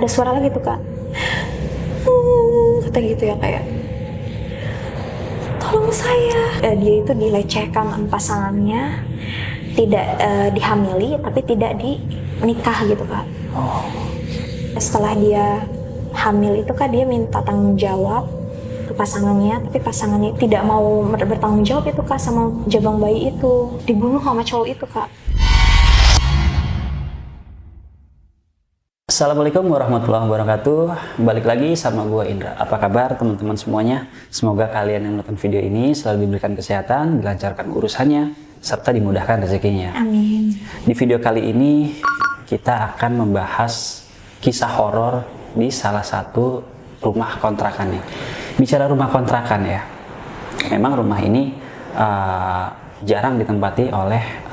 ada suara lagi tuh kak, kata gitu ya kayak tolong saya. Dia itu dilecehkan sama pasangannya, tidak dihamili tapi tidak dinikah gitu kak. Setelah dia hamil itu kak, dia minta tanggung jawab ke pasangannya, tapi pasangannya tidak mau bertanggung jawab itu kak sama jabang bayi itu, dibunuh sama cowok itu kak. Assalamualaikum warahmatullahi wabarakatuh. Balik lagi sama gue Indra. Apa kabar teman-teman semuanya? Semoga kalian yang nonton video ini selalu diberikan kesehatan, dilancarkan urusannya, serta dimudahkan rezekinya. Amin. Di video kali ini kita akan membahas kisah horor di salah satu rumah kontrakan nih. Bicara rumah kontrakan ya, memang rumah ini jarang ditempati oleh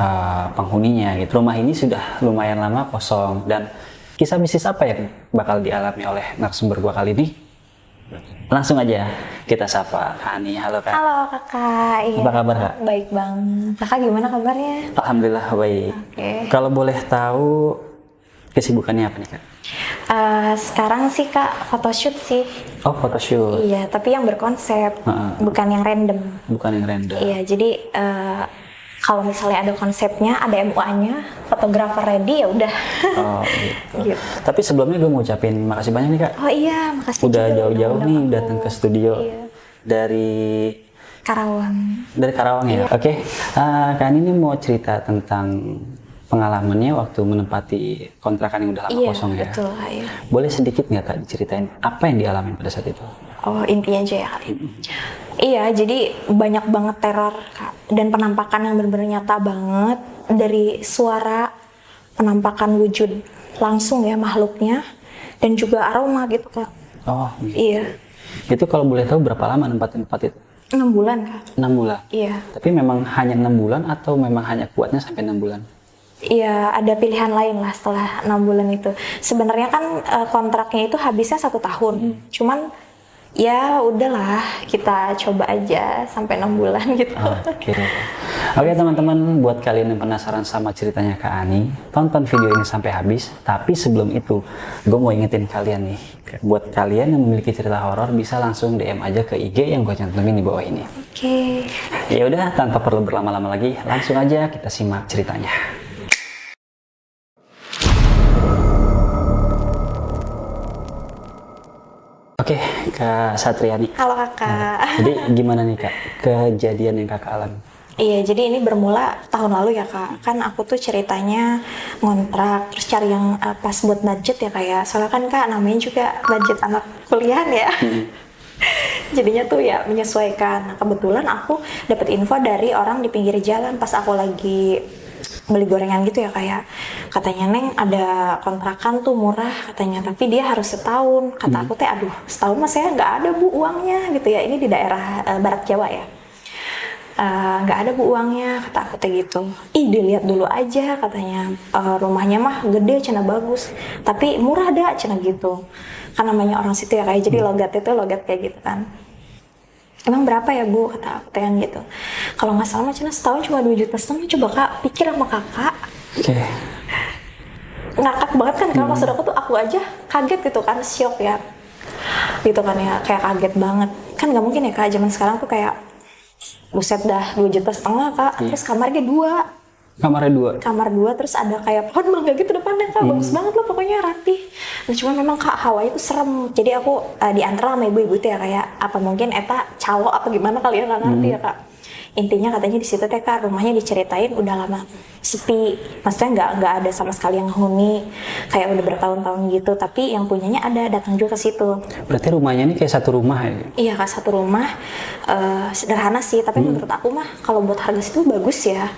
penghuninya gitu. Rumah ini sudah lumayan lama kosong, dan kisah mistis apa yang bakal dialami oleh narasumber gua kali ini? Langsung aja kita sapa Kak Ani. Halo Kak. Halo kakak. Iya. Apa kabar Kak? Baik bang. Kakak gimana kabarnya? Alhamdulillah baik. Oke. Kalau boleh tahu kesibukannya apa nih Kak? Sekarang sih kak photoshoot sih. Oh, photoshoot. Iya, tapi yang berkonsep, bukan yang random. Bukan yang random. Iya, jadi kalau misalnya ada konsepnya, ada MUA-nya, fotografer ready ya udah. Oh gitu. Gitu. Tapi sebelumnya gue mau ucapin makasih banyak nih Kak. Oh iya, makasih Udah juga jauh-jauh nih aku. datang ke studio. Iya. Dari Karawang. Ya. Iya. Oke. Kak Ani ini mau cerita tentang pengalamannya waktu menempati kontrakan yang udah lama kosong ya. Iya, betul. Iya. Boleh sedikit nggak Kak diceritain apa yang dialami pada saat itu? Oh, intinya aja ya kali. Iya, jadi banyak banget teror Kak. Dan penampakan yang benar-benar nyata banget. Dari suara, penampakan wujud langsung ya makhluknya. Dan juga aroma gitu Kak. Oh gitu. Iya. Itu kalau boleh tahu berapa lama tempat itu? 6 bulan Kak. 6 bulan? Iya. Tapi memang hanya 6 bulan atau memang hanya kuatnya sampai 6 bulan? Iya, ada pilihan lain lah setelah 6 bulan itu. Sebenarnya kan kontraknya itu habisnya 1 tahun. Cuman ya udahlah, kita coba aja sampai 6 bulan gitu. Oke teman-teman, buat kalian yang penasaran sama ceritanya Kak Ani, tonton video ini sampai habis. Tapi sebelum itu, gue mau ingetin kalian nih, buat kalian yang memiliki cerita horor bisa langsung DM aja ke IG yang gue cantumin di bawah ini. Oke. Ya udah, tanpa perlu berlama-lama lagi, langsung aja kita simak ceritanya. Oke, Kak Satriani. Halo kakak. Jadi gimana nih Kak, kejadian yang Kakak alami? Iya, jadi ini bermula tahun lalu ya kak. Kan aku tuh ceritanya ngontrak, terus cari yang pas buat budget ya kayak. Soalnya kan kak namanya juga budget anak kuliah ya. Jadinya tuh ya menyesuaikan. Nah, kebetulan aku dapat info dari orang di pinggir jalan pas aku lagi beli gorengan gitu ya kayak. Katanya Neng ada kontrakan tuh murah katanya, tapi dia harus setahun. Kata aku teh aduh setahun mah saya nggak ada bu uangnya gitu ya. Ini di daerah Barat Jawa ya. Nggak ada bu uangnya, kata aku teh gitu. Ih dilihat dulu aja katanya, rumahnya mah gede cina bagus tapi murah dah cina gitu. Kan namanya orang situ ya kayak, jadi logat itu logat kayak gitu kan. Emang berapa ya bu, kata aku teh gitu. Kalau nggak salah mah cina setahun cuma 2,5 juta. Coba kak pikir sama kakak. Oke. Ngakak banget kan kak, maksud aku aja kaget gitu kan, shock ya gitu kan ya, kayak kaget banget kan. Nggak mungkin ya kak zaman sekarang tuh kayak buset dah 2,5 juta kak. Terus kamarnya 2. Kamarnya 2? Kamar 2, terus ada kayak pohon mangga gitu depannya kak. Bagus banget loh pokoknya, rapih. Nah cuma memang kak hawanya tuh serem. Jadi aku diantar sama ibu-ibu tuh ya kayak apa mungkin eta calo apa gimana kali ya, nggak ngerti ya kak. Intinya katanya di situ teh kak rumahnya diceritain udah lama sepi. Maksudnya nggak ada sama sekali yang huni, kayak udah bertahun-tahun gitu. Tapi yang punyanya ada, datang juga ke situ. Berarti rumahnya ini kayak satu rumah ya? Iya kak, satu rumah. Sederhana sih, tapi menurut aku mah kalau buat harga situ bagus ya.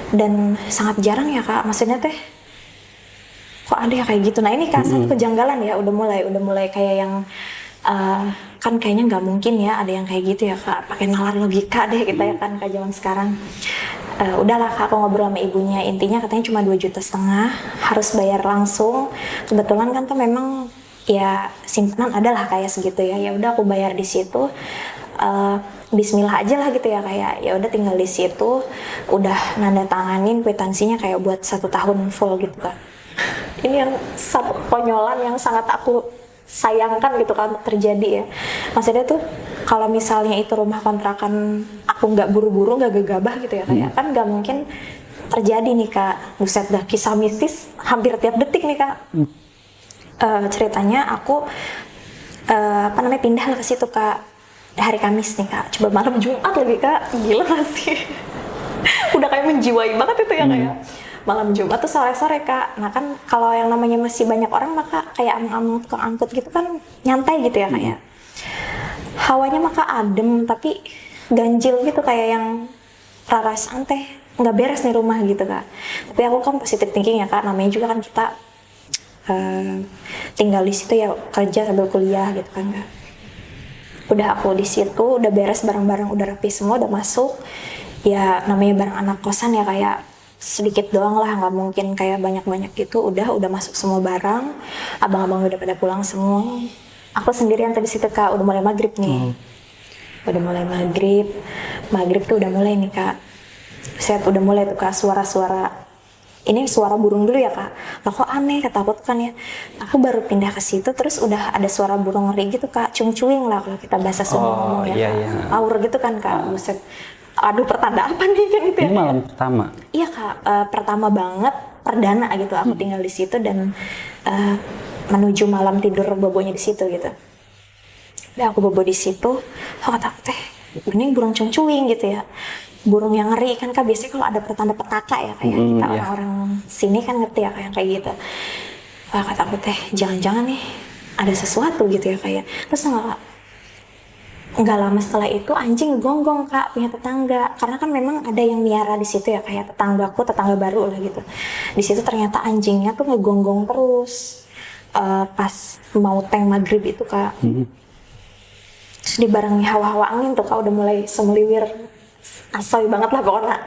Dan sangat jarang ya kak, maksudnya teh kok ada ya kayak gitu. Nah ini kak satu kejanggalan ya, udah mulai kayak yang kan kayaknya nggak mungkin ya ada yang kayak gitu ya kak, pakai nalar logika deh kita ya kan kak zaman sekarang. Udahlah kak, aku ngobrol sama ibunya, intinya katanya cuma 2,5 juta, harus bayar langsung. Kebetulan kan tuh memang ya simpanan adalah kayak segitu ya. Ya udah aku bayar di situ. Bismillah aja lah gitu ya, kayak ya udah tinggal di situ, udah nanda tanganin kwitansinya kayak buat 1 tahun full gitu kan. ini yang satu konyolan yang sangat aku sayangkan gitu kan terjadi ya. Maksudnya tuh kalau misalnya itu rumah kontrakan aku nggak buru-buru, nggak gegabah gitu ya kayak kan nggak mungkin terjadi nih Kak. Buset dah, kisah mistis hampir tiap detik nih Kak. Ceritanya aku pindah lah ke situ Kak hari Kamis nih Kak. Coba malam Jumat lagi Kak, gila gak sih? Udah kayak menjiwai banget itu ya kayak malam Jumat tuh sore-sore Kak. Nah kan kalau yang namanya masih banyak orang maka kayak angkut gitu kan nyantai gitu ya kayak. Hawanya maka adem tapi ganjil gitu kayak yang rara santai, nggak beres nih rumah gitu Kak. Tapi aku kan positive thinking ya Kak, namanya juga kan kita tinggal di situ ya kerja sambil kuliah gitu kan Kak. Udah aku di situ, udah beres barang-barang, udah rapi semua, udah masuk. Ya namanya barang anak kosan ya kayak sedikit doang lah, nggak mungkin kayak banyak-banyak gitu. Udah masuk semua barang, abang-abang udah pada pulang semua. Aku sendirian tadi situ Kak, udah mulai maghrib nih. Udah mulai maghrib tuh udah mulai nih Kak. Saya udah mulai tuh Kak suara-suara. Ini suara burung dulu ya Kak. Loh kok aneh, kata aku kan ya. Aku baru pindah ke situ terus udah ada suara burung ngeri gitu Kak. Cung-cuing lah kalau kita bahasa Sunda ngomong ya iya, Kak. iya. Aur gitu kan Kak. Buset. Aduh pertanda apa nih kan gitu ya. Ini malam pertama? Iya Kak, pertama banget, perdana gitu aku tinggal di situ dan menuju malam tidur bobonya di situ gitu. Udah aku bobo di situ, kata aku teh, ini burung cung-cuing gitu ya. Burung yang ngeri kan Kak, biasanya kalau ada pertanda petaka ya kayak kita orang-orang sini kan ngerti ya kayak gitu. Wah kata aku teh, jangan-jangan nih ada sesuatu gitu ya kayak. Terus nggak lama setelah itu anjing gonggong Kak punya tetangga, karena kan memang ada yang miara di situ ya kayak tetangga baru lah gitu. Di situ ternyata anjingnya tuh ngegonggong terus pas mau teng maghrib itu Kak. Terus dibarengi hawa-hawa angin tuh Kak udah mulai semeliwir. Asoy banget lah pokoknya.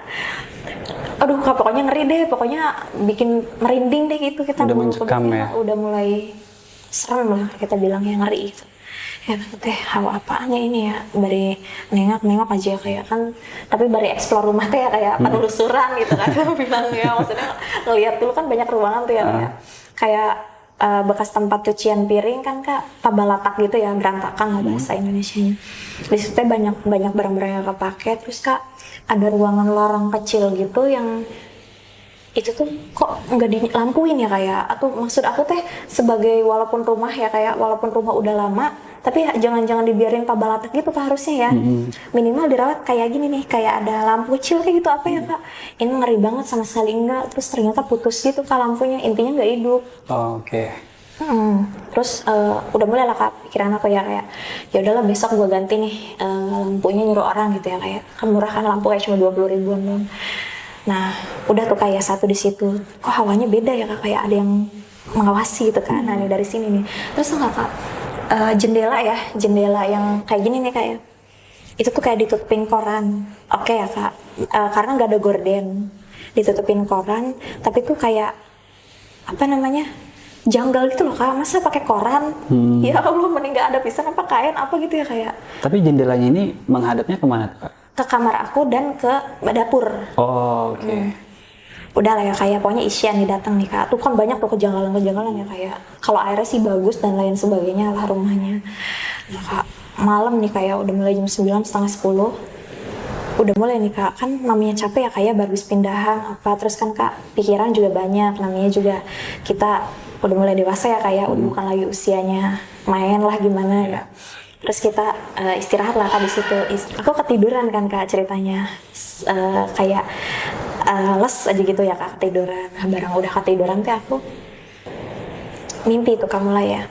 Aduh Kak pokoknya ngeri deh, pokoknya bikin merinding deh gitu kita. Udah mencekam ya? Udah mulai serem lah kita bilang yang ngeri gitu. Ya teh hawa apaannya ini ya, bari nengok aja kayak kan, tapi bari explore rumah teh ya kayak penelusuran gitu kan. Bilang ya maksudnya ngelihat dulu kan banyak ruangan tuh ya kayak bekas tempat cucian piring kan Kak, tabalatak gitu ya, berantakan lah bahasa Indonesianya. Di situ banyak barang-barang yang kepake. Terus Kak ada ruangan lorong kecil gitu yang itu tuh kok nggak dilampuin ya kayak, atau maksud aku teh sebagai walaupun rumah ya kayak walaupun rumah udah lama tapi jangan dibiarin tabalatak gitu Kak harusnya ya. Minimal dirawat kayak gini nih, kayak ada lampu kecil kayak gitu apa ya Kak. Ini ngeri banget sama sekali enggak. Terus ternyata putus gitu Kak lampunya, intinya nggak hidup. Oke. Terus udah mulai lah Kak pikiran aku ya kayak ya udahlah besok gua ganti nih lampunya, nyuruh orang gitu ya kayak kan murah kan lampu kayak cuma 20 ribuan doang. Nah udah tuh kayak satu di situ kok hawanya beda ya Kak, kayak ada yang mengawasi gitu kan. Nah nih dari sini nih terus enggak Kak jendela yang kayak gini nih kayak itu tuh kayak ditutupin koran. Oke ya Kak, karena nggak ada gorden, ditutupin koran tapi tuh kayak apa namanya janggal gitu loh Kak, masa pakai koran? Ya Allah, mending nggak ada pisan apa kain apa gitu ya kayak. Tapi jendelanya ini menghadapnya kemana tuh Kak? Ke kamar aku dan ke dapur. Oh oke. Udah lah ya kayak pokoknya Isyan nih datang nih Kak. Tuh kan banyak tuh kejanggalan ya kayak. Kalau airnya sih bagus dan lain sebagainya lah rumahnya. Nah Kak, malam nih kayak udah mulai jam 9, setengah 10. Udah mulai nih Kak, kan namanya capek ya kayak baru pindahan apa. Terus kan Kak, pikiran juga banyak. Namanya juga kita udah mulai dewasa ya kayak udah bukan lagi usianya main lah gimana ya. Terus kita istirahat lah Kak di situ. Aku ketiduran kan Kak ceritanya. Kayak les aja gitu ya Kak ketiduran. Nah, barang udah ketiduran tuh aku mimpi tuh Kak mulai ya.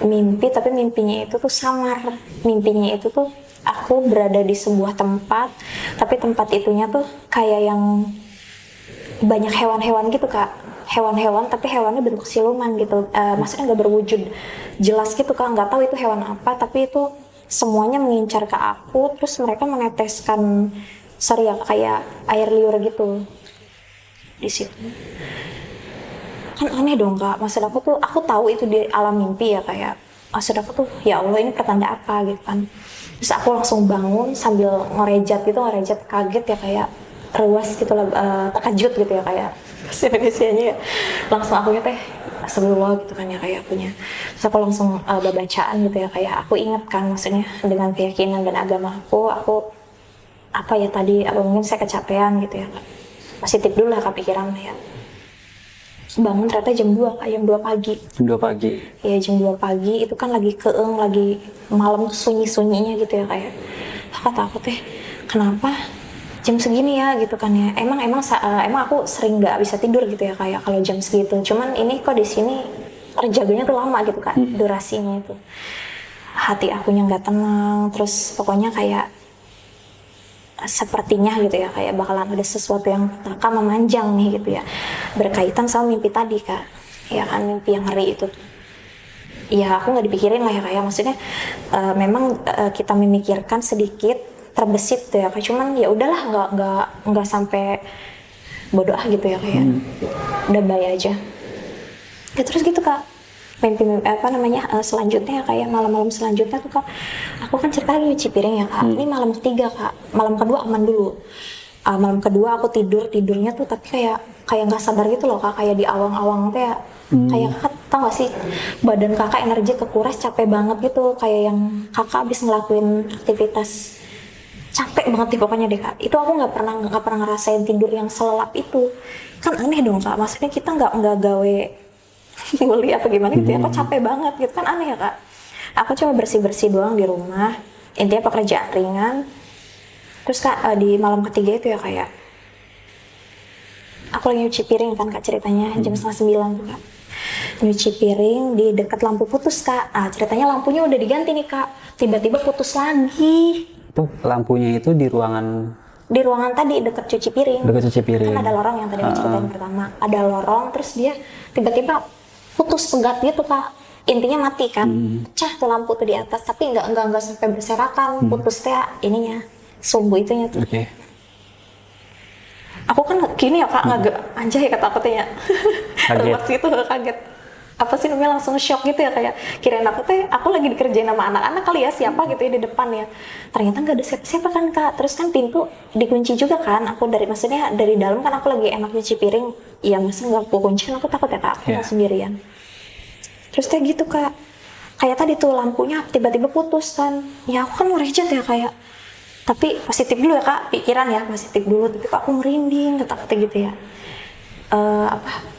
Mimpi tapi mimpinya itu tuh samar. Mimpinya itu tuh aku berada di sebuah tempat, tapi tempat itunya tuh kayak yang banyak hewan-hewan gitu Kak. Hewan-hewan tapi hewannya bentuk siluman gitu. Maksudnya nggak berwujud jelas gitu Kak. Nggak tahu itu hewan apa tapi itu semuanya mengincar ke aku. Terus mereka meneteskan kayak air liur gitu di situ. Kan aneh dong Kak. Maksud aku tuh aku tahu itu di alam mimpi ya kayak. Maksud aku tuh ya Allah ini pertanda apa gitu kan. Terus aku langsung bangun sambil ngerejat kaget ya kayak ruas gitu lah, terkejut gitu ya kayak bahasa Indonesianya ya. Langsung aku teh astagfirullah gitu kan ya kayak akunya. Terus aku langsung bacaan gitu ya kayak aku ingat kan maksudnya dengan keyakinan dan agama aku apa ya tadi apa mungkin saya kecapean gitu ya. Positif dulu lah kepikiran ya. Bangun ternyata jam 2 Kak, jam 2 pagi. Jam 2 pagi. Iya jam 2 pagi itu kan lagi keeng, lagi malam sunyi-sunyinya gitu ya kayak. Kata aku teh kenapa jam segini ya gitu kan ya. Emang aku sering nggak bisa tidur gitu ya kayak kalau jam segitu. Cuman ini kok di sini terjaganya tuh lama gitu kan durasinya itu. Hati akunya nggak tenang, terus pokoknya kayak sepertinya gitu ya kayak bakalan ada sesuatu yang memanjang nih gitu ya berkaitan sama mimpi tadi Kak ya kan mimpi yang ngeri itu ya aku nggak dipikirin lah ya kayak maksudnya memang kita memikirkan sedikit terbesit tuh ya Kak cuman ya udahlah nggak sampai bodoh gitu ya kayak udah baik aja ya terus gitu Kak mimpi selanjutnya kayak malam-malam selanjutnya tuh Kak aku kan cerita lagi nyuci piring ya Kak ini malam ketiga Kak malam kedua aman dulu malam kedua aku tidurnya tuh tapi kayak nggak sadar gitu loh Kak kayak di awang-awang tuh ya kayak Kakak tau gak sih badan Kakak energi kekuras capek banget gitu kayak yang Kakak habis ngelakuin aktivitas capek banget deh pokoknya deh Kak itu aku nggak pernah ngerasain tidur yang selelap itu kan aneh dong Kak maksudnya kita nggak gawe nguli apa gimana gitu ya, aku capek banget gitu kan aneh ya Kak. Aku cuma bersih-bersih doang di rumah, intinya pekerjaan ringan. Terus Kak di malam ketiga itu ya kayak aku lagi nyuci piring kan Kak ceritanya jam 8:30 tuh Kak. Nyuci piring di dekat lampu putus Kak. Ceritanya lampunya udah diganti nih Kak, tiba-tiba putus lagi. Itu lampunya itu di ruangan tadi dekat cuci piring. Dekat cuci piring. Kan ada lorong yang tadi ceritain pertama. Ada lorong terus dia tiba-tiba putus pegat gitu Kak. Intinya mati kan. Pecah tuh lampu tuh di atas tapi enggak sampai berserakan. Putus teh ininya sumbu itunya tuh. Oke. Aku kan gini ya Kak, anjay kata aku teh ya. Pas itu kaget. Apa sih namanya langsung shock gitu ya kayak kirain aku lagi dikerjain sama anak-anak kali ya siapa gitu ya di depan ya. Ternyata nggak ada siapa-siapa kan Kak. Terus kan pintu dikunci juga kan. Aku maksudnya dari dalam kan aku lagi enak nyuci piring. Ya masa nggak aku kunci aku takut ya Kak. Aku nggak sendirian. Terus kayak gitu Kak. Kayak tadi tuh lampunya tiba-tiba putus kan. Ya aku kan ngerejat ya kayak. Tapi positif dulu ya Kak. Pikiran ya positif dulu. Tapi kok aku merinding kata-kata gitu ya.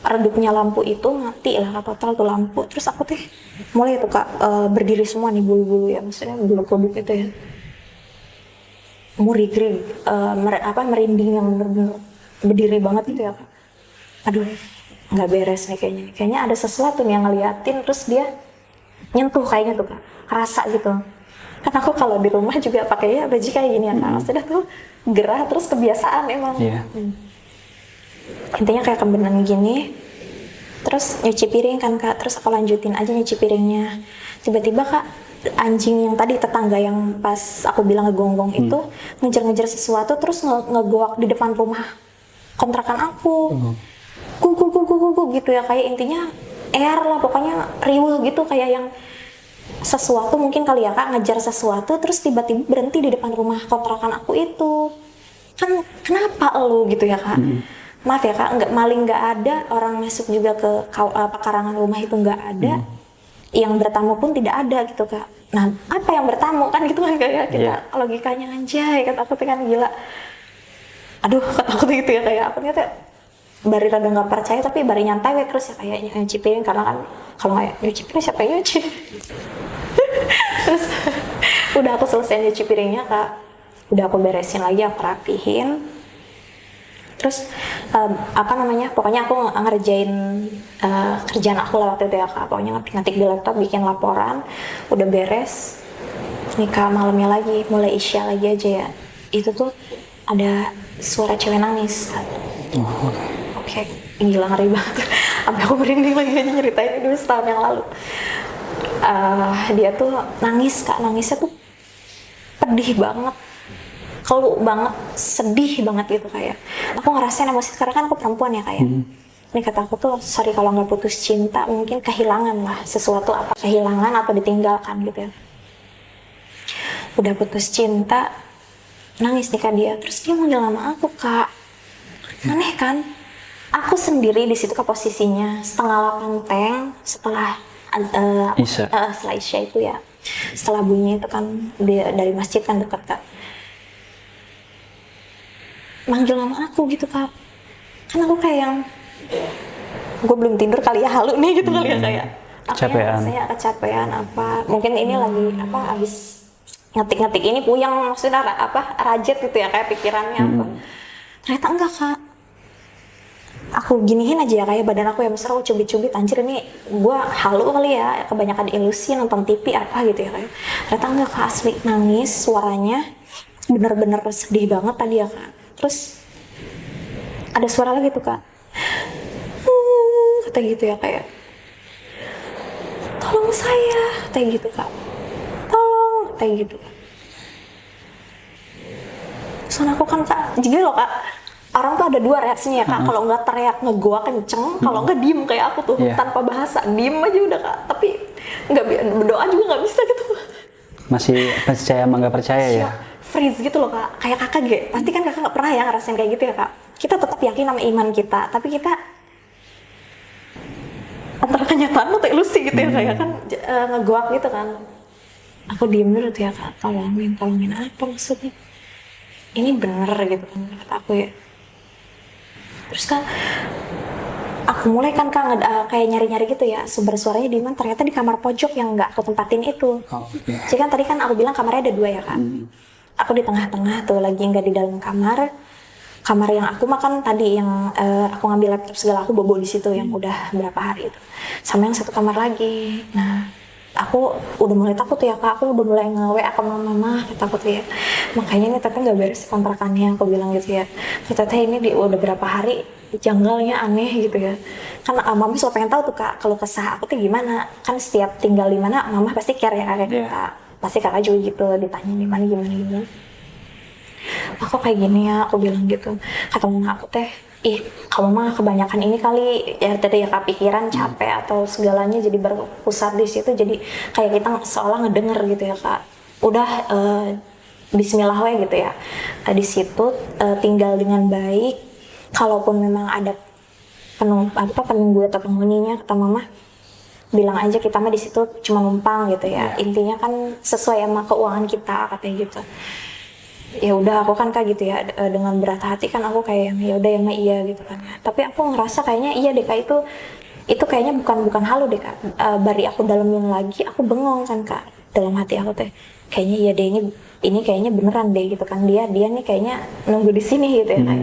Redupnya lampu itu mati lah total tuh lampu terus aku teh mulai tuh Kak berdiri semua nih bulu-bulu ya maksudnya bulu kuduk itu ya merinding yang bener-bener berdiri banget itu ya Kak aduh nggak beres nih kayaknya ada sesuatu nih yang ngeliatin terus dia nyentuh kayaknya tuh Kak kerasa gitu kan aku kalau di rumah juga pakainya baju kayak gini ya Kak maksudnya tuh gerah terus kebiasaan emang intinya kayak kebenan gini terus nyuci piring kan Kak terus aku lanjutin aja nyuci piringnya tiba-tiba Kak anjing yang tadi tetangga yang pas aku bilang ngegonggong itu ngejar-ngejar sesuatu terus ngegoak di depan rumah kontrakan aku gu gitu ya kayak intinya lah pokoknya riuh gitu kayak yang sesuatu mungkin kali ya Kak ngejar sesuatu terus tiba-tiba berhenti di depan rumah kontrakan aku itu kan kenapa lu gitu ya Kak maaf ya Kak, maling nggak ada, orang masuk juga ke pekarangan rumah itu nggak ada, yang bertamu pun tidak ada gitu Kak. Nah, apa yang bertamu kan gitu kan kayak kita logikanya anjay, kata aku tuh kan gila. Aduh, kata aku tuh gitu ya kayak aku ternyata bari rada nggak percaya tapi bari nyantai we terus ya kayak nyuci piring karena kan kalau nggak nyuci piring siapa yang nyuci? Terus udah aku selesai nyuci piringnya Kak, udah aku beresin lagi, aku rapihin. Terus pokoknya aku ngerjain kerjaan aku lah waktu itu ya Kak, pokoknya ngetik di laptop, bikin laporan, udah beres. Nih Kak, malamnya lagi, mulai isya lagi aja ya, itu tuh ada suara cewek nangis. Oke, gila ngeri banget, sampai aku merinding lagi aja nyeritain dulu setahun yang lalu. Dia tuh nangis Kak, nangisnya tuh pedih banget, keluh banget, sedih banget gitu kayak. Aku ngerasain emosi sekarang kan aku perempuan ya kayak. Ini kata aku tuh sorry kalau nggak putus cinta mungkin kehilangan lah sesuatu apa kehilangan atau ditinggalkan gitu ya. Udah putus cinta nangis nih Kak dia terus dia manggil nama aku Kak. Aneh kan? Aku sendiri di situ ke posisinya setengah 8 teng setelah Isya. setelah Isya itu ya. Setelah bunyi itu kan dari masjid kan dekat Kak. Manggil nama aku gitu Kak. Kan aku kayak yang gue belum tidur kali ya, halu nih gitu kali ya kayak. Kecapean. Saya kecapean apa? Mungkin ini lagi apa habis ngetik-ngetik ini puyeng maksudnya rajit gitu ya kayak pikirannya apa. Ternyata enggak Kak. Aku giniin aja ya kayak badan aku ya, misalnya aku cubit-cubit, anjir ini gua halu kali ya, kebanyakan ilusi nonton TV apa gitu ya kayak. Ternyata enggak Kak, asli nangis, suaranya bener-bener sedih banget tadi ya Kak. Terus ada suara lagi tuh Kak, kata gitu ya kayak, tolong saya, kata gitu Kak, tolong, kata gitu. Soalnya aku kan Kak, jadi loh Kak, orang tuh ada dua reaksinya ya Kak. Kalau nggak teriak ngegoa kenceng, kalau nggak diem kayak aku tuh tanpa bahasa, diem aja udah Kak. Tapi nggak berdoa juga nggak bisa gitu. Masih percaya sama nggak percaya ya? Freeze gitu loh Kak. Kayak Kakak gitu. Pasti kan Kakak nggak pernah ya ngerasain kayak gitu ya Kak. Kita tetap yakin sama iman kita, tapi kita antara kenyataan atau ilusi gitu ya kayak kan ngegoak gitu kan. Aku diem dulu tuh ya Kak. Tolongin apa maksudnya? Ini bener gitu kan kata aku ya. Terus kan aku mulai kan Kak kayak nyari-nyari gitu ya, sumber suaranya di mana, ternyata di kamar pojok yang nggak aku tempatin itu. Jadi kan tadi kan aku bilang kamarnya ada 2 ya Kak. Aku di tengah-tengah tuh lagi nggak di dalam kamar. Kamar yang aku makan tadi yang aku ngambil laptop segala aku bobo di situ yang udah berapa hari itu. Sama yang satu kamar lagi. Nah, aku udah mulai takut ya Kak, aku udah mulai nge-WA ke mama, takut ya. Makanya ini teteh nggak beres kontrakannya, aku bilang gitu ya. Teteh ini udah berapa hari janggalnya aneh gitu ya. Kan mama selalu pengen tahu tuh Kak, kalau kesah aku tuh gimana. Kan setiap tinggal di mana mama pasti care ya Kak. Pasti Kakak juga gitu ditanya di mana gimana. Aku kayak gini ya, aku bilang gitu. Kata mama aku teh, ih kamu mah kebanyakan ini kali ya tadi ya kepikiran capek atau segalanya jadi berpusat di situ, jadi kayak kita seolah ngedenger gitu ya Kak. Udah Bismillah we gitu ya. Di situ tinggal dengan baik. Kalaupun memang ada penunggu atau penghuninya, kata mama, bilang aja kita mah di situ cuma numpang gitu ya. Intinya kan sesuai sama keuangan kita katanya gitu. Ya udah aku kan Kak gitu ya, dengan berat hati kan aku kayak ya udah ya mah iya gitu kan. Tapi aku ngerasa kayaknya iya deh Kak, itu kayaknya bukan halu deh Kak. Bari aku dalemin lagi, aku bengong kan Kak dalam hati aku teh. Kayaknya iya deh ini kayaknya beneran deh gitu kan, dia nih kayaknya nunggu di sini gitu ya Kak.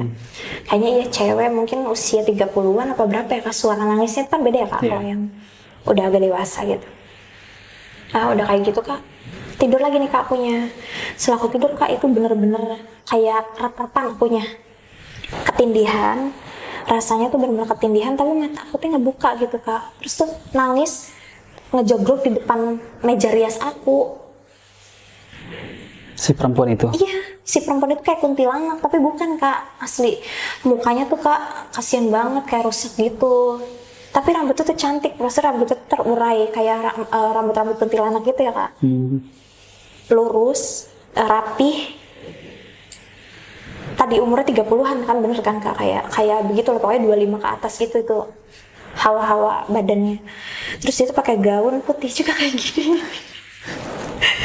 Kayaknya iya cewek mungkin usia 30-an apa berapa ya Kak, suara nangisnya kan beda ya Kak kalau yang udah agak dewasa gitu. Nah udah kayak gitu Kak, tidur lagi nih Kak akunya. Setelah aku tidur Kak, itu bener-bener kayak ratapan akunya, ketindihan, rasanya tuh bener-bener ketindihan, tapi mata aku tuh ngebuka gitu Kak. Terus tuh nangis ngejogrok di depan meja rias aku. Si perempuan itu? Iya, si perempuan itu kayak kuntilanak, tapi bukan Kak, asli. Mukanya tuh Kak, kasihan banget, kayak rusak gitu. Tapi rambutnya tuh cantik, maksudnya rambutnya terurai, kayak rambut-rambut kuntilanak gitu ya Kak. Lurus, rapih. Tadi umurnya 30-an kan, bener kan Kak, kayak begitu loh, pokoknya 25 ke atas gitu itu hawa-hawa badannya. Terus dia tuh pakai gaun putih juga kayak gini.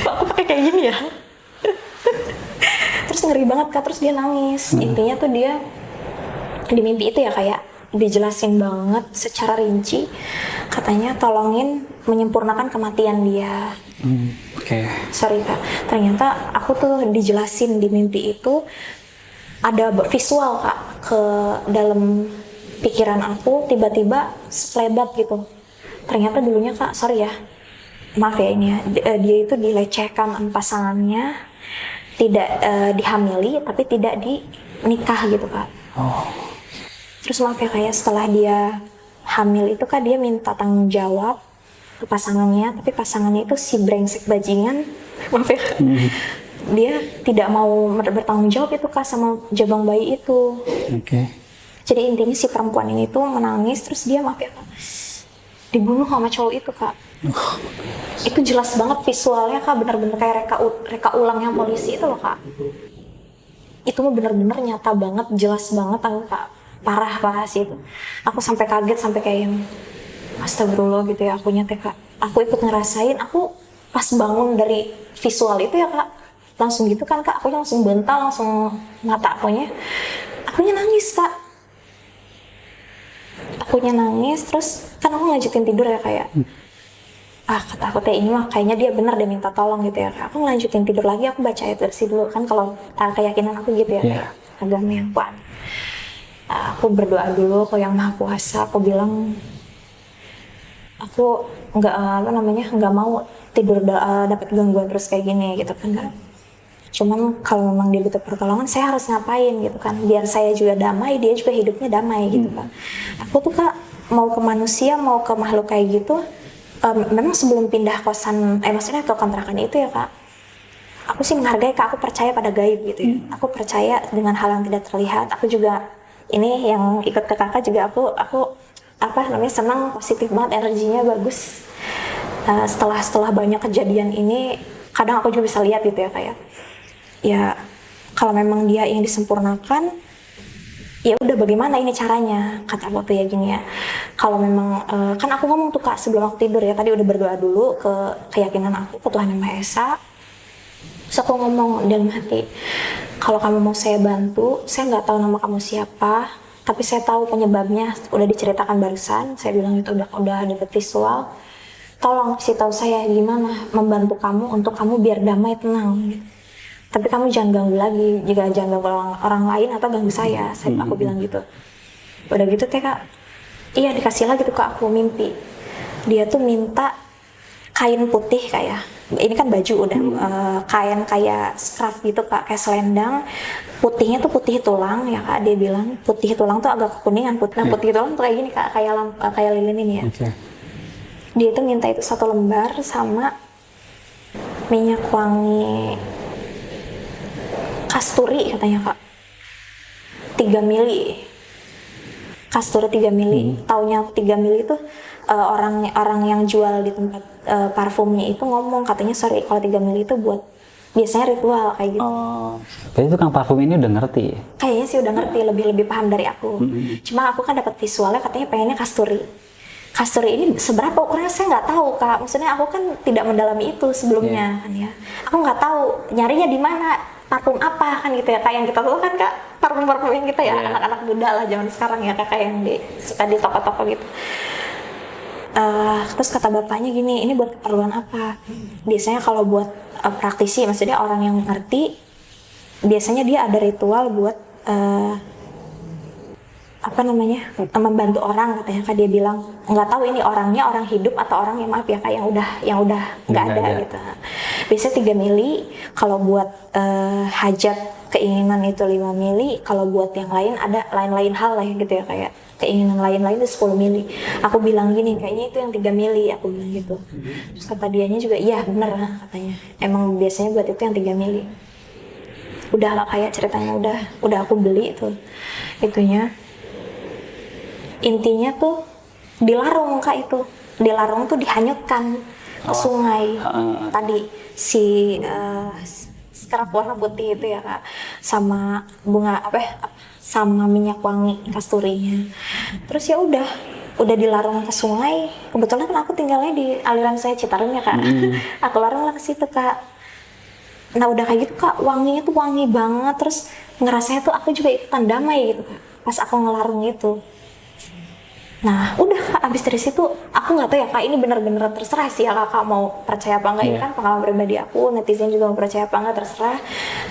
Kok aku pakai kayak gini ya? Terus ngeri banget Kak, terus dia nangis. Intinya tuh dia di mimpi itu ya kayak dijelasin banget secara rinci, katanya tolongin menyempurnakan kematian dia. Sorry Kak, ternyata aku tuh dijelasin di mimpi itu ada visual Kak ke dalam pikiran aku, tiba-tiba selebat gitu. Ternyata dulunya Kak, sorry ya, maaf ya ini ya, dia itu dilecehkan sama pasangannya, tidak dihamili tapi tidak dinikah gitu Kak. Terus maaf ya kayak setelah dia hamil itu Kak, dia minta tanggung jawab ke pasangannya, tapi pasangannya itu si brengsek bajingan, maaf ya, dia tidak mau bertanggung jawab itu Kak sama jabang bayi itu. Jadi intinya si perempuan ini tuh menangis, terus dia maaf ya Kak, dibunuh sama cowok itu Kak. Itu jelas banget visualnya Kak, bener-bener kayak reka ulang yang polisi itu loh Kak. Itu mah bener-bener nyata banget, jelas banget aku Kak. parah sih itu. Aku sampai kaget, sampai kayak yang astagfirullah gitu ya akunya teh Kak. Aku ikut ngerasain, aku pas bangun dari visual itu ya Kak, langsung gitu kan Kak, aku langsung bental, langsung mata akunya nangis Kak. Akunya nangis, terus kan aku ngelanjutin tidur ya kayak kata aku teh ini mah kayaknya dia benar dia minta tolong gitu ya Kak. Aku ngelanjutin tidur lagi, aku baca ayat kursi dulu kan, kalau keyakinan aku gitu ya kayak agama yang kuat. Aku berdoa dulu ke yang maha kuasa, aku bilang aku nggak mau tidur dapat gangguan terus kayak gini gitu kan Kak. Cuman kalau memang dia butuh pertolongan, saya harus ngapain gitu kan, biar saya juga damai, dia juga hidupnya damai gitu kan. Aku tuh Kak, mau ke manusia, mau ke makhluk kayak gitu, memang sebelum pindah kosan, maksudnya ke kontrakan itu ya Kak, aku sih menghargai Kak, aku percaya pada gaib gitu ya. Aku percaya dengan hal yang tidak terlihat. Aku juga, ini yang ikut ke Kakak juga, aku senang, positif banget, energinya bagus. Setelah banyak kejadian ini, kadang aku juga bisa lihat gitu ya kayak, ya kalau memang dia ingin disempurnakan, ya udah bagaimana ini caranya, kata aku tuh ya gini ya, kalau memang kan aku ngomong tuh Kak sebelum aku tidur ya, tadi udah berdoa dulu ke keyakinan aku, ke Tuhan Yang Maha Esa. Terus aku ngomong dalam hati, kalau kamu mau saya bantu, saya nggak tahu nama kamu siapa, tapi saya tahu penyebabnya, udah diceritakan barusan, saya bilang itu udah dapet visual, tolong kasih tahu saya gimana membantu kamu untuk kamu biar damai, tenang gitu. Tapi kamu jangan ganggu lagi, jika jangan ganggu orang lain atau ganggu saya aku bilang gitu. Udah gitu teh Kak, iya dikasih lagi tuh Kak, aku mimpi dia tuh minta kain putih kayak, ini kan baju udah kain kayak scarf gitu Kak, kayak selendang, putihnya tuh putih tulang ya Kak, dia bilang putih tulang tuh agak kekuningan, putih tulang tuh kayak gini Kak, kayak lilin ini ya. Dia tuh minta itu 1 lembar sama minyak wangi kasturi katanya Kak, 3 mili kasturi 3 mili. Taunya 3 mili itu orang yang jual di tempat parfumnya itu ngomong katanya, sorry kalau 3 mili itu buat biasanya ritual kayak gitu. Jadi tukang parfum ini udah ngerti? Kayaknya sih udah ngerti, lebih paham dari aku. Cuma aku kan dapat visualnya katanya pengennya kasturi. Kasturi ini seberapa ukurannya saya nggak tahu Kak. Maksudnya aku kan tidak mendalami itu sebelumnya kan ya. Aku nggak tahu nyarinya di mana, parfum apa kan gitu ya. Kayak yang kita tahu kan Kak, parfum yang kita ya anak-anak muda lah zaman sekarang ya Kak, kayak yang suka di toko-toko gitu. Terus kata bapaknya gini, ini buat keperluan apa? Biasanya kalau buat praktisi, maksudnya orang yang ngerti, biasanya dia ada ritual buat membantu orang katanya Kak. Dia bilang nggak tahu ini orangnya orang hidup atau orang yang maaf ya Kak, yang udah nggak ada gitu. Biasanya 3 mili, kalau buat hajat keinginan itu 5 mili, kalau buat yang lain ada lain-lain hal lah gitu ya, kayak keinginan lain-lain itu 10 mili. Aku bilang gini, kayaknya itu yang 3 mili, aku bilang gitu. Terus kata dianya juga, iya bener katanya, emang biasanya buat itu yang 3 mili. Udah lah kayak ceritanya udah aku beli itu itunya. Intinya tuh dilarung Kak, itu dilarung tuh dihanyutkan ke sungai. Tadi si scarf warna putih itu ya Kak, sama bunga sama minyak wangi kasturinya. Terus ya udah dilarung ke sungai. Kebetulan kan aku tinggalnya di aliran Sungai Citarum ya Kak. Aku larung lah ke situ Kak. Nah udah kayak gitu Kak, wanginya tuh wangi banget. Terus ngerasanya tuh aku juga ikutan damai gitu Kak, pas aku ngelarung itu. Nah udah Kak, abis dari situ aku nggak tahu ya Kak, ini bener-bener terserah sih ya Kakak mau percaya apa enggak. Ini kan pengalaman pribadi aku, netizen juga mau percaya apa enggak terserah.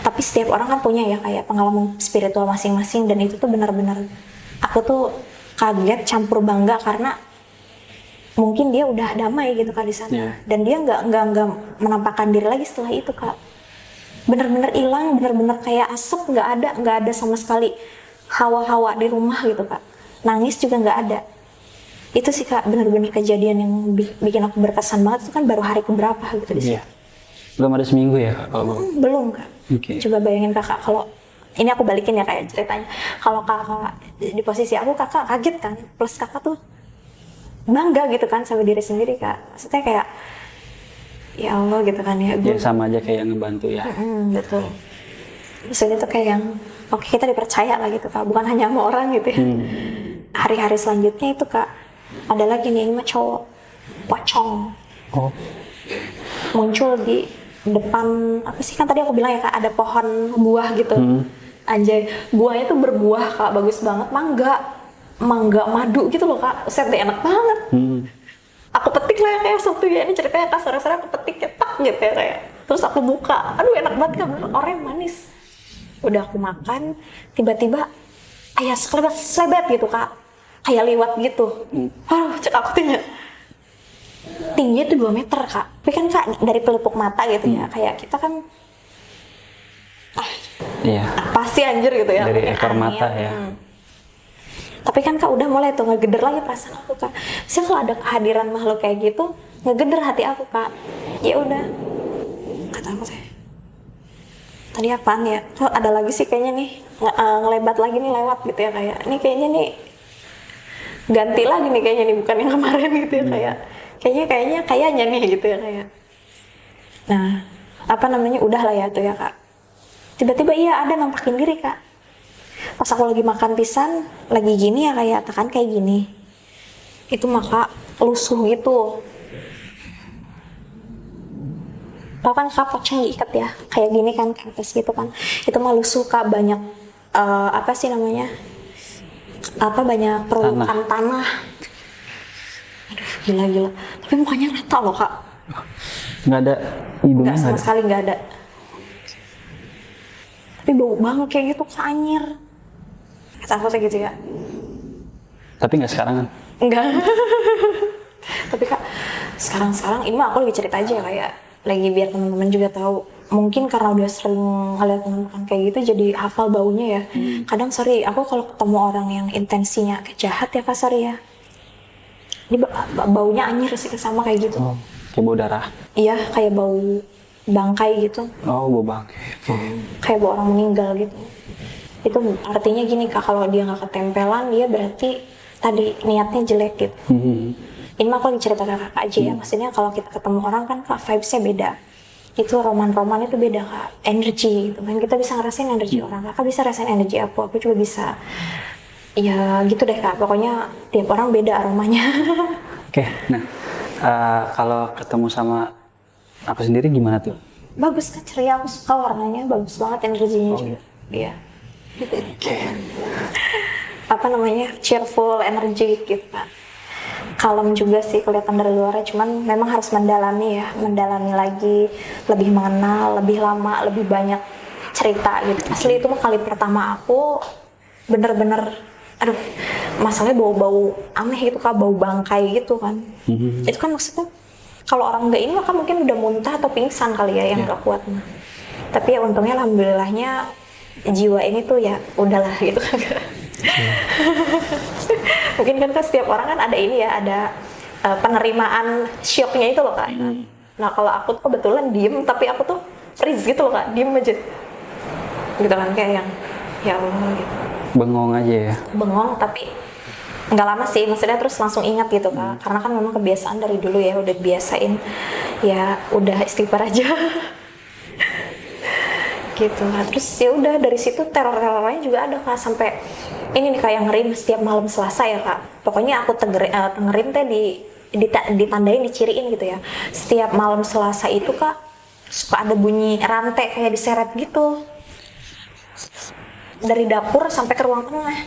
Tapi setiap orang kan punya ya kayak pengalaman spiritual masing-masing, dan itu tuh benar-benar aku tuh kaget campur bangga karena mungkin dia udah damai gitu Kak di sana. Dan dia nggak menampakkan diri lagi setelah itu Kak. Bener-bener hilang, bener-bener kayak asap, nggak ada sama sekali hawa-hawa di rumah gitu Kak. Nangis juga nggak ada. Itu sih Kak, benar-benar kejadian yang bikin aku berkesan banget. Itu kan baru hari keberapa gitu di sini. Belum ada seminggu ya Kak? Belum Kak. Coba bayangin Kakak, kalau ini aku balikin ya kayak ceritanya. Kalau Kakak di posisi aku, Kakak kaget kan, plus Kakak tuh bangga gitu kan sama diri sendiri Kak. Maksudnya kayak ya Allah gitu kan ya. Ya sama aja kayak ngebantu ya. Betul. Maksudnya tuh kayak yang oke, kita dipercaya lah gitu kak, bukan hanya sama orang gitu ya. Hari-hari selanjutnya itu kak, ada lagi nih, ini mah cowok pocong Oh, muncul di depan, apa sih kan tadi aku bilang ya kak, ada pohon buah gitu. Anjay, buahnya tuh berbuah kak, bagus banget, mangga madu gitu loh kak, set deh, enak banget. Aku petik lah ya kayak satu ya, ini ceritanya kasar-kasar, aku petik cetak gitu ya kayak, terus aku buka, aduh enak banget kan, oranye manis. Udah aku makan, tiba-tiba ayah selebet gitu kak, kayak liwat gitu. Aduh, cek aku tanya, tingginya tuh 2 meter kak, tapi kan kak dari pelupuk mata gitu ya, kayak kita kan iya. pasti anjir gitu ya, Dari mungkin ekor angin. mata ya. Tapi kan kak udah mulai tuh ngegeder lagi perasaan aku kak. Sih kalau ada kehadiran makhluk kayak gitu, ngegeder hati aku kak. Ya udah, kata aku teh, tadi apaan ya? Oh, ada lagi sih kayaknya nih, ngelebat lagi nih lewat gitu ya kayak. Ini kayaknya nih ganti lagi nih kayaknya nih, bukan yang kemarin gitu ya kayak. Kayaknya nih gitu ya kayak. Nah, apa namanya, udah lah ya tuh ya kak. Tiba-tiba iya ada nampakin diri kak. Pas aku lagi makan pisang, lagi gini ya kayak tekan kayak gini. Itu maka lusuh gitu. Tau kan kak pocong diikat ya, kayak gini kan ke atas gitu kan. Itu mah lusuh kak, banyak apa sih namanya? Banyak perlukan tanah. Aduh gila. Tapi mukanya rata loh kak. Nggak ada hidungnya, Nggak sama nggak ada. sekali nggak ada. Tapi bau banget kayak gitu kak, anyir. Kata aku kayak gitu ya. Tapi nggak sekarang kan? Enggak. Tapi kak, sekarang ini mah aku lagi cerita aja kayak lagi biar teman-teman juga tahu. Mungkin karena udah sering ngeliat teman-teman kayak gitu jadi hafal baunya ya. Kadang sorry, aku kalau ketemu orang yang intensinya jahat ya kak, sorry ya. Ini baunya anjir sih sama kayak gitu. Oh, kayak bau darah. Iya, kayak bau bangkai gitu. Oh, bau bangkai. Kayak bau orang meninggal gitu. Itu artinya gini kak, kalau dia nggak ketempelan, dia berarti tadi niatnya jelek gitu. Ini mah aku lagi cerita ke kakak aja ya, maksudnya kalau kita ketemu orang kan kak vibes-nya beda. Itu roman-roman itu beda kak, energi gitu kan, kita bisa ngerasain energi orang, kakak bisa rasain energi aku juga bisa. Ya gitu deh kak, pokoknya tiap orang beda aromanya. Oke, nah kalau ketemu sama aku sendiri gimana tuh? Bagus kan, ceria, aku suka warnanya, bagus banget energinya juga. Iya. Oke. Apa namanya, cheerful, energi gitu kak. Kalem juga sih kelihatan dari luarnya, cuman memang harus mendalami lagi, lebih mengenal, lebih lama, lebih banyak cerita gitu. Asli itu mah kali pertama aku bener-bener, aduh, masalahnya bau-bau aneh gitu kak, bau bangkai gitu kan. Itu kan maksudnya kalau orang nggak ini maka mungkin udah muntah atau pingsan kali ya yang nggak kuat mah. Tapi ya untungnya alhamdulillahnya jiwa ini tuh ya udahlah gitu kan. Mungkin kan setiap orang kan ada ini ya, ada penerimaan syoknya itu loh kak. Nah kalau aku tuh kebetulan diem, tapi aku tuh freeze gitu loh kak, diem aja gitu kan, kayak yang ya Allah gitu, Bengong aja ya. bengong. Tapi nggak lama sih, maksudnya terus langsung ingat gitu kak, karena kan memang kebiasaan dari dulu ya, udah biasain ya, udah istighfar aja. Gitu. Nah, terus ya udah dari situ teror-teror lain juga ada kak, sampai ini nih kayak ngerim setiap malam Selasa ya kak. Pokoknya aku ngerim teh ditandain, diciriin gitu ya. Setiap malam Selasa itu kak suka ada bunyi rantai kayak diseret gitu dari dapur sampai ke ruang tengah.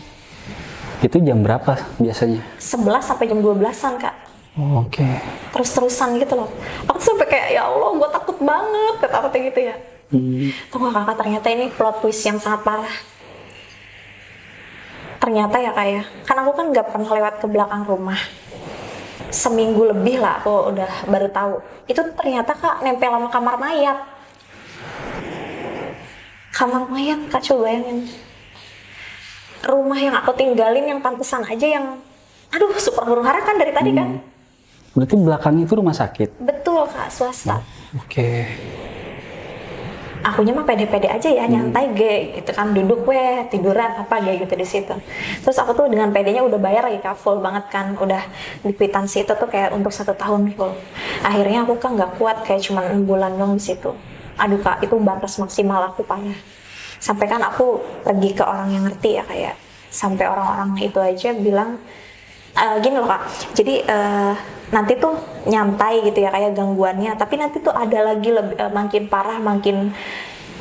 Itu jam berapa biasanya? 11 sampai jam 12-an kak. Oh, oke. Terus-terusan gitu loh. Aku tuh sampai kayak ya Allah, gue takut banget kata aku kayak gitu ya. Tunggu kakak, ternyata ini plot twist yang sangat parah. Ternyata ya kak ya, kan aku kan nggak pernah lewat ke belakang rumah. Seminggu lebih lah aku udah baru tahu. Itu ternyata kak nempel sama kamar mayat. Kamar mayat kak, coba bayangin. Rumah yang aku tinggalin yang pantesan aja yang, aduh, super huru hara kan dari tadi kan. Berarti belakangnya itu rumah sakit? Betul kak, swasta. Oke. Akunya mah pede-pede aja ya, nyantai gitu kan, duduk tiduran apa gitu di situ. Terus aku tuh dengan pedenya udah bayar lagi kak, full banget kan, udah di kwitansi itu tuh kayak untuk 1 tahun full. Akhirnya aku kan nggak kuat, kayak cuma 6 bulan dong di situ. Aduh kak, itu batas maksimal aku parah. Sampai kan aku pergi ke orang yang ngerti ya kayak, sampai orang-orang itu aja bilang gini loh Kak, jadi nanti tuh nyantai gitu ya kayak gangguannya, tapi nanti tuh ada lagi lebih, makin parah, makin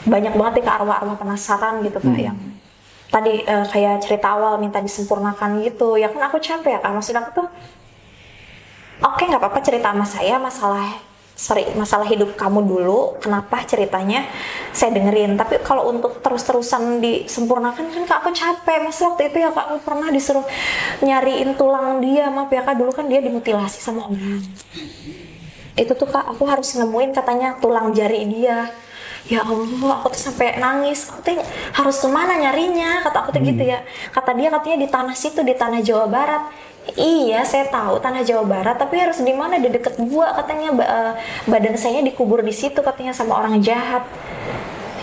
banyak banget ya arwah-arwah penasaran gitu Kak, yang tadi kayak cerita awal minta disempurnakan gitu. Ya kan aku capek ya Kak, maksud aku tuh oke, nggak apa-apa cerita sama saya masalah hidup kamu dulu, kenapa ceritanya saya dengerin. Tapi kalau untuk terus-terusan disempurnakan kan Kak, aku capek. Mas waktu itu ya Kak, aku pernah disuruh nyariin tulang dia, maaf ya Kak, dulu kan dia dimutilasi sama orang. Itu tuh Kak, aku harus nemuin katanya tulang jari dia. Ya Allah, aku tuh sampai nangis. Aku tuh harus kemana nyarinya? Kata aku tuh gitu ya. Kata dia katanya di tanah situ, di tanah Jawa Barat. Iya, saya tahu tanah Jawa Barat, tapi harus di mana? Di deket gua katanya. Badan saya dikubur di situ katanya sama orang jahat.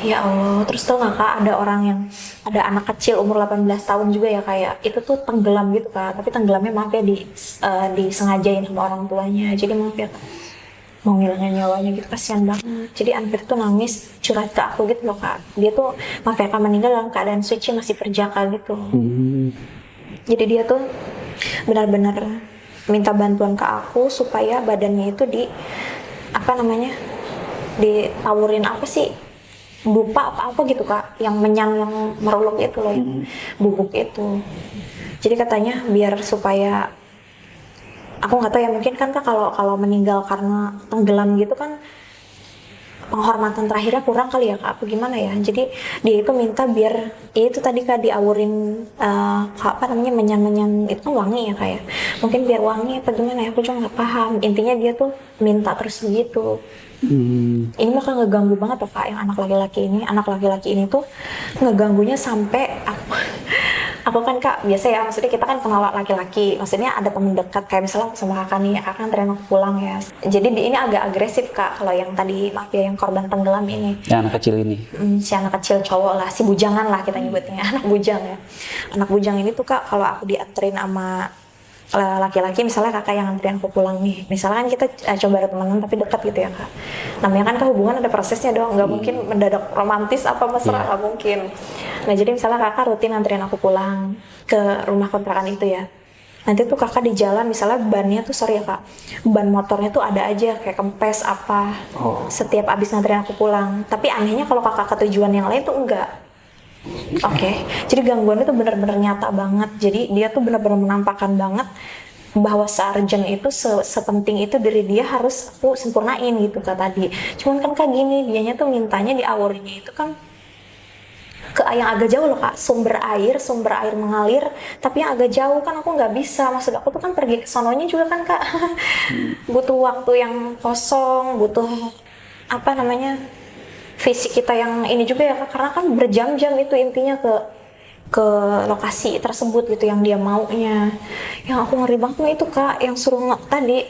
Ya Allah, terus tau gak Kak, ada orang yang, ada anak kecil umur 18 tahun juga ya kayak, itu tuh tenggelam gitu Kak, tapi tenggelamnya maaf ya disengajain sama orang tuanya, jadi maaf ya Kak, mau ngilangin nyawanya gitu, kasihan banget. Jadi anak itu tuh nangis curhat ke aku gitu loh Kak, dia tuh maaf ya Kak, meninggal dalam keadaan suci, masih perjaka gitu. Jadi dia tuh benar-benar minta bantuan ke aku supaya badannya itu ditawurin apa sih, dupa apa gitu Kak, yang menyang, yang meruluk itu loh, yang bubuk itu. Jadi katanya biar supaya, aku nggak tahu ya, mungkin kan Kak kalau meninggal karena tenggelam gitu kan penghormatan terakhirnya kurang kali ya Kak, apa gimana ya. Jadi dia itu minta biar ya itu tadi Kak, diawurin menyan itu kan wangi ya Kak ya, mungkin biar wangi apa gimana ya, aku juga nggak paham. Intinya dia tuh minta terus begitu. Ini mah kan ngeganggu banget tuh Kak, yang anak laki-laki ini tuh ngeganggunya sampai aku kan Kak, biasa ya, maksudnya kita kan kenal laki-laki, maksudnya ada temen dekat, kayak misalnya sama kakak nih, kakak anterin aku pulang ya, jadi ini agak agresif Kak, kalau yang tadi maaf ya, yang korban tenggelam ini, ya anak kecil ini, si anak kecil cowok lah, si bujangan lah kita nyebutnya, anak bujang ya. Anak bujang ini tuh Kak, kalau aku dianterin sama laki-laki, misalnya kakak yang anterin aku pulang nih, misalnya kan kita coba temenan tapi dekat gitu ya Kak, namanya kan Kak hubungan ada prosesnya dong, nggak mungkin mendadak romantis apa mesra, nggak mungkin. Nah jadi misalnya kakak rutin anterin aku pulang ke rumah kontrakan itu ya, nanti tuh kakak di jalan misalnya bannya tuh, sorry ya Kak, ban motornya tuh ada aja kayak kempes apa, setiap abis nganterin aku pulang. Tapi anehnya kalau kakak ke tujuan yang lain tuh enggak. Oke, jadi gangguan itu benar-benar nyata banget. Jadi dia tuh benar-benar menampakkan banget bahwa sarjan itu sepenting itu diri dia, harus aku sempurnain gitu Kak tadi. Cuman kan Kak gini, dianya tuh mintanya diawurinya itu kan ke yang agak jauh loh Kak, sumber air mengalir, tapi yang agak jauh kan aku nggak bisa. Maksud aku tuh kan pergi ke sononya juga kan Kak, butuh waktu yang kosong, butuh fisik kita yang ini juga ya Kak, karena kan berjam-jam itu intinya ke lokasi tersebut gitu yang dia maunya. Yang aku ngeri banget itu Kak, yang suruh tadi,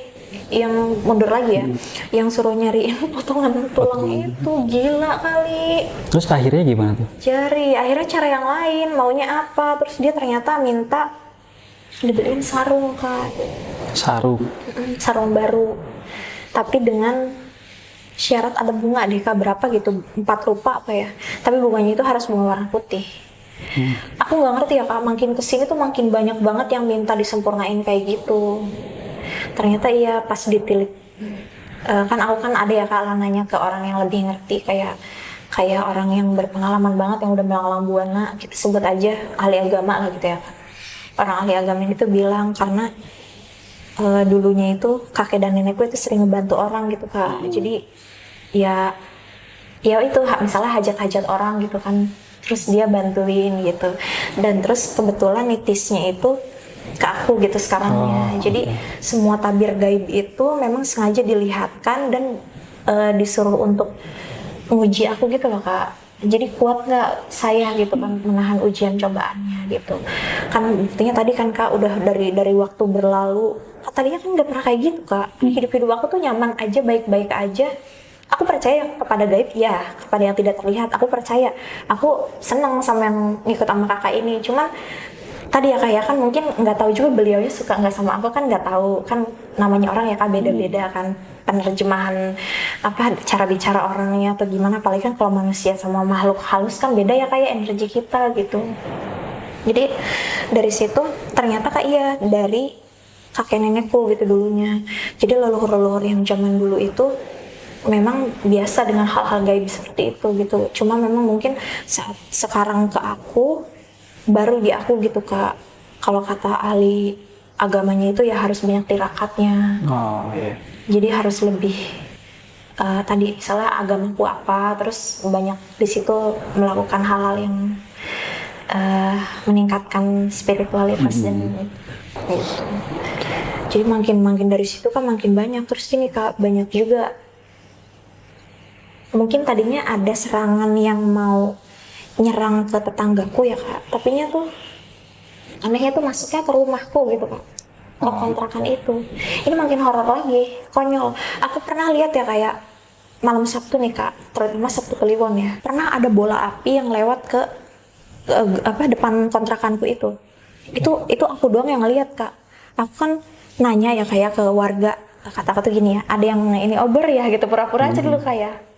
yang mundur lagi ya, yang suruh nyariin potongan tulang itu, gila kali. Terus akhirnya gimana tuh? Akhirnya cara yang lain, maunya apa, terus dia ternyata minta dibeliin sarung Kak. Sarung baru, tapi dengan syarat ada bunga deh Kak, berapa gitu, 4 rupa apa ya, tapi bunganya itu harus bunga warna putih. Aku nggak ngerti ya Kak, makin kesini tuh makin banyak banget yang minta disempurnain kayak gitu. Ternyata iya, pas ditilik kan aku kan ada ya Kak, nanya ke orang yang lebih ngerti, kayak orang yang berpengalaman banget, yang udah melalang buana, kita sebut aja ahli agama lah gitu ya Kak. Orang ahli agama itu bilang karena dulunya itu kakek dan nenekku itu sering ngebantu orang gitu Kak. Jadi ya itu misalnya hajat-hajat orang gitu kan, terus dia bantuin gitu. Dan terus kebetulan nitisnya itu ke aku gitu sekarangnya. Jadi semua tabir gaib itu memang sengaja dilihatkan dan disuruh untuk menguji aku gitu loh Kak. Jadi kuat nggak saya gitu kan menahan ujian cobaannya gitu. Kan buktinya tadi kan Kak, udah dari waktu berlalu. Tadinya kan nggak pernah kayak gitu Kak. Hidup aku tuh nyaman aja, baik-baik aja. Aku percaya kepada gaib ya, kepada yang tidak terlihat. Aku percaya. Aku senang sama yang ngikut sama kakak ini. Cuman tadi ya Kak ya, kan mungkin nggak tahu juga beliaunya suka nggak sama aku, kan nggak tahu, kan namanya orang ya Kak, beda-beda kan penerjemahan apa cara bicara orangnya atau gimana, apalagi kan kalau manusia sama makhluk halus kan beda ya kayak energi kita gitu. Jadi dari situ ternyata Kak iya dari kakek nenekku gitu dulunya. Jadi leluhur-leluhur yang zaman dulu itu memang biasa dengan hal-hal gaib seperti itu gitu. Cuma memang mungkin saat sekarang ke aku baru di aku gitu Kak. Kalau kata ahli agamanya itu ya harus banyak tirakatnya. Oh iya. Jadi harus lebih tadi misalnya agamaku apa, terus banyak di situ melakukan hal-hal yang meningkatkan spiritualitas dan kayak gitu. Jadi makin dari situ kan makin banyak. Terus ini Kak banyak juga. Mungkin tadinya ada serangan yang mau nyerang ke tetanggaku ya Kak. Tapinya tuh anehnya tuh masuknya ke rumahku gitu Kak. Ke kontrakan itu. Ini makin horor lagi, konyol. Aku pernah lihat ya kayak malam Sabtu nih Kak, terutama Sabtu Kliwon ya. Pernah ada bola api yang lewat ke depan kontrakanku itu. Itu aku doang yang ngeliat Kak. Aku kan nanya ya kayak ke warga, kata-kata tuh gini ya, ada yang ini over ya gitu, pura-pura aja dulu kayak.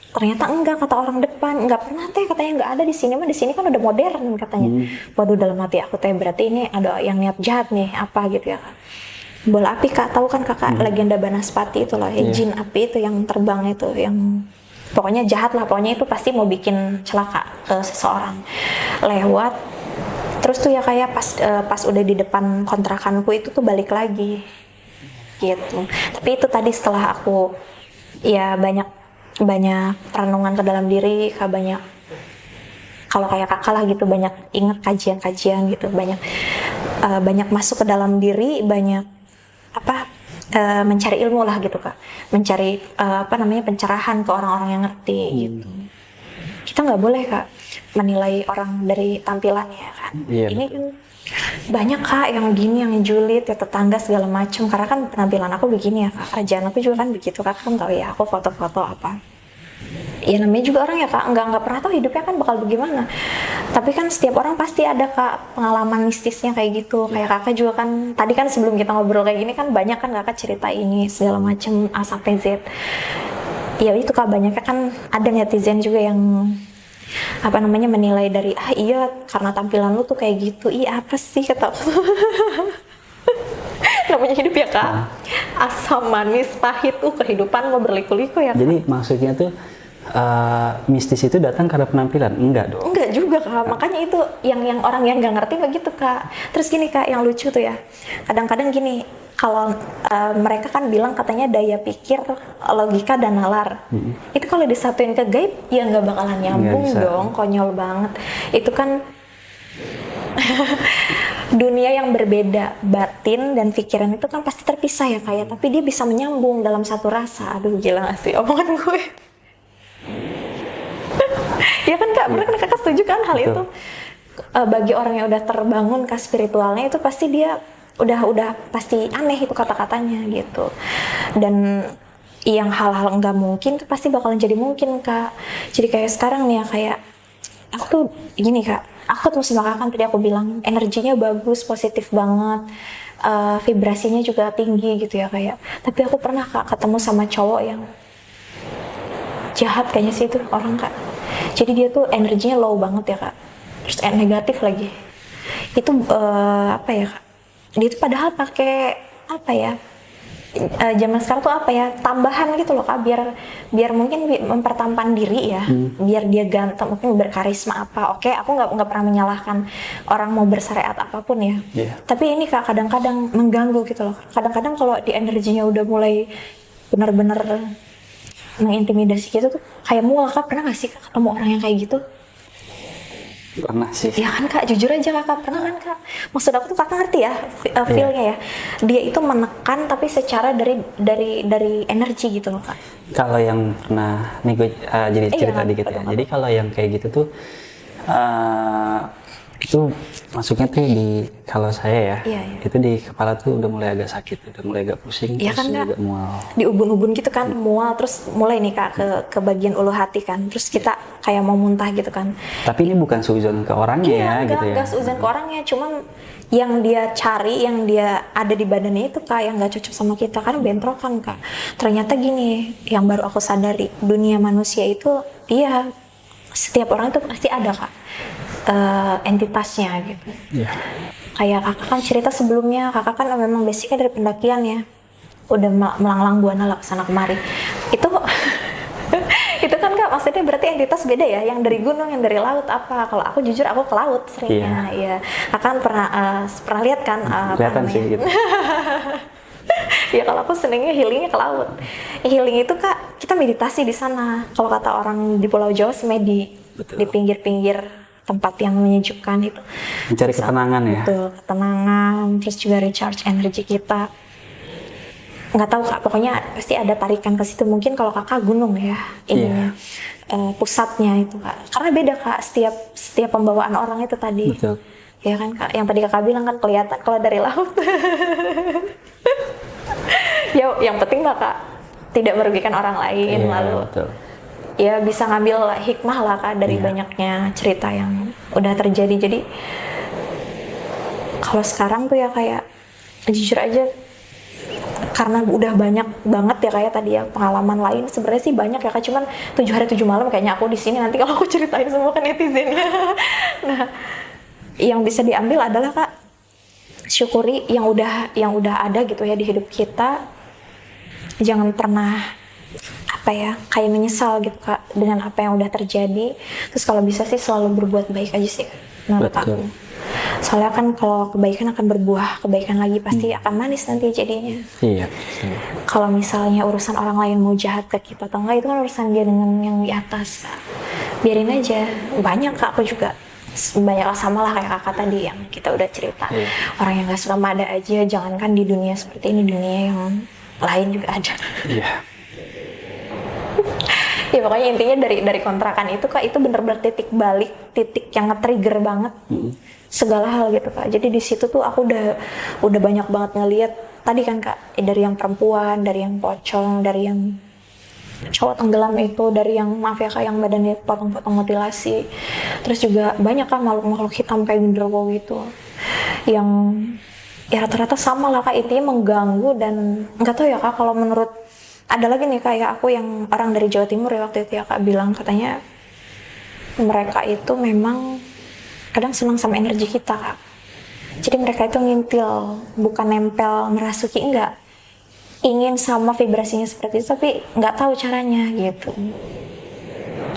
Ternyata enggak, kata orang depan, enggak pernah teh, katanya enggak ada di sini mah, di sini kan udah modern katanya. Waduh, dalam hati aku teh berarti ini ada yang niat jahat nih, apa gitu ya Kak. Bola api Kak, tahu kan Kakak legenda Banaspati itu loh, jin api itu yang terbang itu, yang pokoknya jahat lah, pokoknya itu pasti mau bikin celaka ke seseorang. Lewat, terus tuh ya kayak pas udah di depan kontrakanku itu tuh balik lagi, gitu. Tapi itu tadi setelah aku ya banyak renungan ke dalam diri, banyak kalau kayak Kakak lah gitu, banyak inget kajian-kajian gitu, banyak masuk ke dalam diri, banyak mencari ilmu lah gitu Kak, mencari pencerahan ke orang-orang yang ngerti gitu. Kita nggak boleh Kak menilai orang dari tampilannya kan. Iya, ini kan banyak Kak yang gini, yang julid ya, tetangga segala macem, karena kan penampilan aku begini ya Kak, kerjaan aku juga kan begitu, Kakak kan tahu ya, aku foto-foto apa ya, namanya juga orang ya Kak, nggak pernah tahu hidupnya kan bakal bagaimana. Tapi kan setiap orang pasti ada Kak pengalaman mistisnya kayak gitu. Kayak Kakak juga kan tadi kan sebelum kita ngobrol kayak gini kan banyak kan Kakak cerita ini segala macem A sampai Z. Ya itu Kak, banyaknya kan ada netizen juga yang menilai dari iya karena tampilan lu tuh kayak gitu. Iya apa sih kata aku. Namanya hidup ya Kak, asam manis pahit kehidupan mau berliku-liku ya Kak. Jadi maksudnya tuh mistis itu datang karena penampilan? Enggak dong. Enggak juga Kak, makanya itu yang orang yang nggak ngerti begitu Kak. Terus gini Kak, yang lucu tuh ya, kadang-kadang gini, kalau mereka kan bilang katanya daya pikir, logika dan nalar. Itu kalau disatuin ke gaib ya nggak bakalan nyambung dong, konyol banget. Itu kan dunia yang berbeda, batin dan pikiran itu kan pasti terpisah ya Kak ya, tapi dia bisa menyambung dalam satu rasa. Aduh gila gak sih omongan gue. Ya kan Kak, bener kan Kakak setuju kan hal itu? Bagi orang yang udah terbangun Kak spiritualnya itu pasti dia udah pasti aneh itu kata-katanya gitu. Dan yang hal-hal nggak mungkin tuh pasti bakalan jadi mungkin Kak. Jadi kayak sekarang nih ya, kayak aku tuh gini Kak, aku tuh sama Kakak kan tadi aku bilang energinya bagus, positif banget, vibrasinya juga tinggi gitu ya kayak. Tapi aku pernah Kak ketemu sama cowok yang jahat kayaknya sih itu orang Kak. Jadi dia tuh energinya low banget ya Kak, terus negatif lagi. Itu apa ya Kak? Dia tuh padahal pakai apa ya? Zaman sekarang tuh apa ya? Tambahan gitu loh Kak, biar mungkin mempertampan diri ya, biar dia ganteng, mungkin berkarisma apa. Oke, aku nggak pernah menyalahkan orang mau bersyariat apapun ya. Tapi ini Kak kadang-kadang mengganggu gitu loh. Kadang-kadang kalau di energinya udah mulai benar-benar mengintimidasi gitu tuh kayak mual. Kak pernah gak sih Kak ketemu orang yang kayak gitu? Pernah sih. Ya kan Kak, jujur aja Kakak pernah kan Kak? Maksud aku tuh Kakak ngerti ya feel-nya ya. Dia itu menekan tapi secara dari energi gitu loh Kak. Kalau yang pernah nih gue jadi cerita dikit ya. Jadi kalau yang kayak gitu tuh itu masuknya tuh kalau saya ya, itu di kepala tuh udah mulai agak sakit, udah mulai agak pusing, terus kan, juga mual. Di ubun-ubun gitu kan, mual, terus mulai nih Kak ke bagian ulu hati kan, terus kita kayak mau muntah gitu kan. Tapi ini bukan suuzon ke orangnya ya, gitu ya. Enggak suuzon ke orangnya, cuman yang dia cari, yang dia ada di badannya itu kak, yang nggak cocok sama kita, kan bentrokan kak. Ternyata gini, yang baru aku sadari, dunia manusia itu, iya, setiap orang itu pasti ada kak entitasnya gitu. Iya. Kayak kakak kan cerita sebelumnya, kakak kan memang basicnya dari pendakian ya, udah melanglang buana lah kesana kemari. Itu itu kan kak, maksudnya berarti entitas beda ya, yang dari gunung, yang dari laut apa. Kalau aku jujur aku ke laut seringnya. Iya. Kakak kan pernah lihat kan Kelihatan sih gitu. Ya kalau aku senengnya healingnya ke laut. Healing itu kak, kita meditasi di sana. Kalau kata orang di Pulau Jawa semedi. Betul. Di pinggir-pinggir tempat yang menyejukkan itu. Mencari ketenangan ya. Betul, ketenangan, terus juga recharge energi kita. Nggak tahu kak, pokoknya pasti ada tarikan ke situ. Mungkin kalau kakak gunung ya ininya, pusatnya itu kak. Karena beda kak, setiap pembawaan orang itu tadi. Betul. Ya kan kak, yang tadi kakak bilang kan kelihatan kalau dari laut. Ya yang penting lah kak, tidak merugikan orang lain, lalu betul. ya bisa ngambil hikmah lah kak dari banyaknya cerita yang udah terjadi. Jadi kalau sekarang tuh ya kayak jujur aja, karena udah banyak banget ya kayak tadi ya pengalaman lain, sebenarnya sih banyak ya kak, cuman 7 hari 7 malam kayaknya aku di sini nanti kalau aku ceritain semua ke netizennya. Nah, yang bisa diambil adalah kak, syukuri yang udah ada gitu ya di hidup kita. Jangan pernah kayak menyesal gitu kak dengan apa yang udah terjadi. Terus kalau bisa sih selalu berbuat baik aja sih menurut aku. Soalnya kan kalau kebaikan akan berbuah kebaikan lagi, pasti akan manis nanti jadinya. Iya. Kalau misalnya urusan orang lain mau jahat ke kita atau enggak, itu kan urusan dia dengan yang di atas. Biarin aja. Banyak kak, aku juga banyak sama lah kayak kakak tadi yang kita udah cerita. Orang yang gak suka ada aja, jangankan di dunia seperti ini, dunia yang lain juga ada. Iya. Ya pokoknya intinya dari kontrakan itu kak, itu bener-bener titik balik, titik yang nge-trigger banget segala hal gitu kak. Jadi di situ tuh aku udah banyak banget ngeliat tadi kan kak, dari yang perempuan, dari yang pocong, dari yang cowok tenggelam itu, dari yang maaf ya kak, yang badannya potong-potong mutilasi. Terus juga banyak kan makhluk-makhluk hitam kayak genderuwo gitu, yang ya rata-rata sama lah kak, intinya mengganggu. Dan nggak tahu ya kak, kalau menurut ada lagi nih kayak aku yang orang dari Jawa Timur ya waktu itu ya kak, bilang katanya mereka itu memang kadang senang sama energi kita kak. Jadi mereka itu ngintil, bukan nempel, merasuki, enggak. Ingin sama vibrasinya seperti itu, tapi nggak tahu caranya gitu.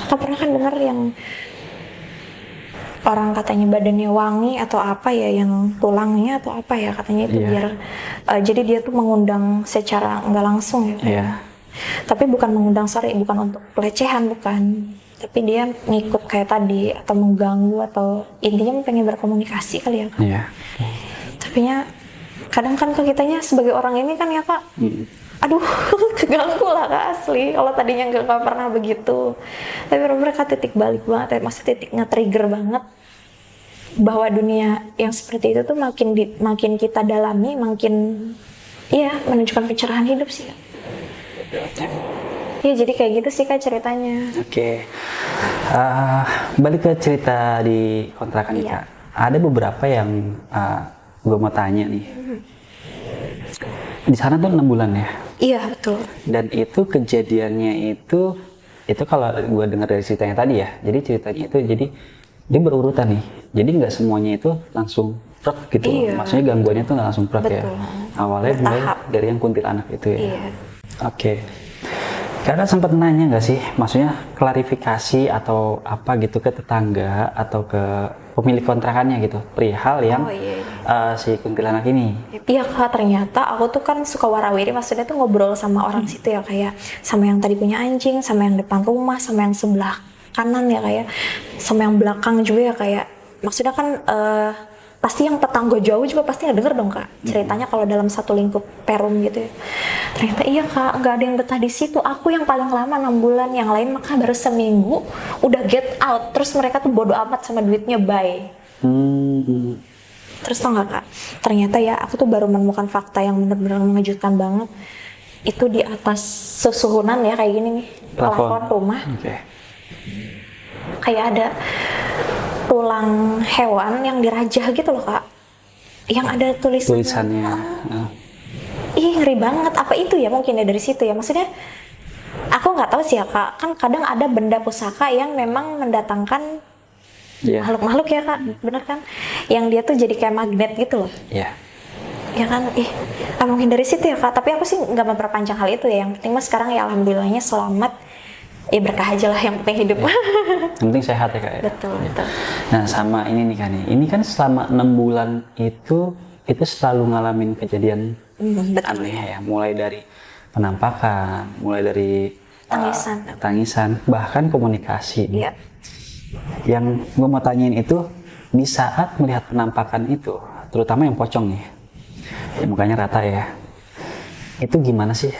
Kakak pernah kan dengar yang orang katanya badannya wangi atau apa ya, yang tulangnya atau apa ya katanya itu biar jadi dia tuh mengundang secara nggak langsung ya. Tapi bukan mengundang, bukan untuk pelecehan, bukan, tapi dia ngikut kayak tadi atau mengganggu, atau intinya pengen berkomunikasi kali ya kak. Tapi ya kadang kan ke kitanya sebagai orang ini kan ya kak, aduh keganggu lah kak asli. Kalau tadinya nggak pernah begitu, tapi mereka titik balik banget, maksudnya titik nge-trigger banget bahwa dunia yang seperti itu tuh makin kita dalami, makin menunjukkan pencerahan hidup sih kak. Ya jadi kayak gitu sih kak ceritanya. Oke. Balik ke cerita di kontrakan nih kak. Ada beberapa yang gue mau tanya nih. Di sana tuh 6 bulan ya? Iya betul. Dan itu kejadiannya itu kalau gue dengar dari ceritanya tadi ya, jadi ceritanya itu jadi dia berurutan nih. Jadi nggak semuanya itu langsung prek gitu. Maksudnya gangguannya tuh nggak langsung prek ya. Awalnya mulai dari yang kuntilanak itu ya. Oke. Kakak sempat nanya nggak sih, maksudnya klarifikasi atau apa gitu ke tetangga atau ke pemilik kontrakannya gitu, perihal yang si kuntilanak ini? Iya kak, ternyata aku tuh kan suka warawiri, maksudnya tuh ngobrol sama orang situ ya, kayak sama yang tadi punya anjing, sama yang depan rumah, sama yang sebelah kanan ya kayak, sama yang belakang juga ya kayak. Maksudnya kan pasti yang tetangga jauh juga pasti ngedenger dong kak ceritanya kalau dalam satu lingkup perum gitu ya. Ternyata iya kak, nggak ada yang betah di situ. Aku yang paling lama 6 bulan, yang lain maka baru seminggu udah get out. Terus mereka tuh bodo amat sama duitnya, bye. Terus tau nggak kak, ternyata ya aku tuh baru menemukan fakta yang benar-benar mengejutkan banget. Itu di atas susuhunan ya kayak gini nih, plafon rumah, kayak ada tulang hewan yang dirajah gitu loh kak. yang ada tulisannya. Ih, ngeri banget. Apa itu ya, mungkin ya dari situ ya, maksudnya aku nggak tahu sih ya Kak, kan kadang ada benda pusaka yang memang mendatangkan Iya. makhluk-makhluk ya Kak, bener kan, yang dia tuh jadi kayak magnet gitu loh. Iya. Ya kan, mungkin dari situ ya Kak, tapi aku sih nggak memperpanjang hal itu ya, yang penting mah sekarang ya alhamdulillahnya selamat, ya berkah aja lah, yang penting hidup. Yang penting sehat ya Kak ya. Betul, betul. Nah sama ini nih Kak nih, ini kan selama 6 bulan itu selalu ngalamin kejadian Betul. aneh ya, mulai dari penampakan, mulai dari tangisan, bahkan komunikasi. Iya. Yang gue mau tanyain itu, di saat melihat penampakan itu, terutama yang pocong nih, yang mukanya rata ya, itu gimana sih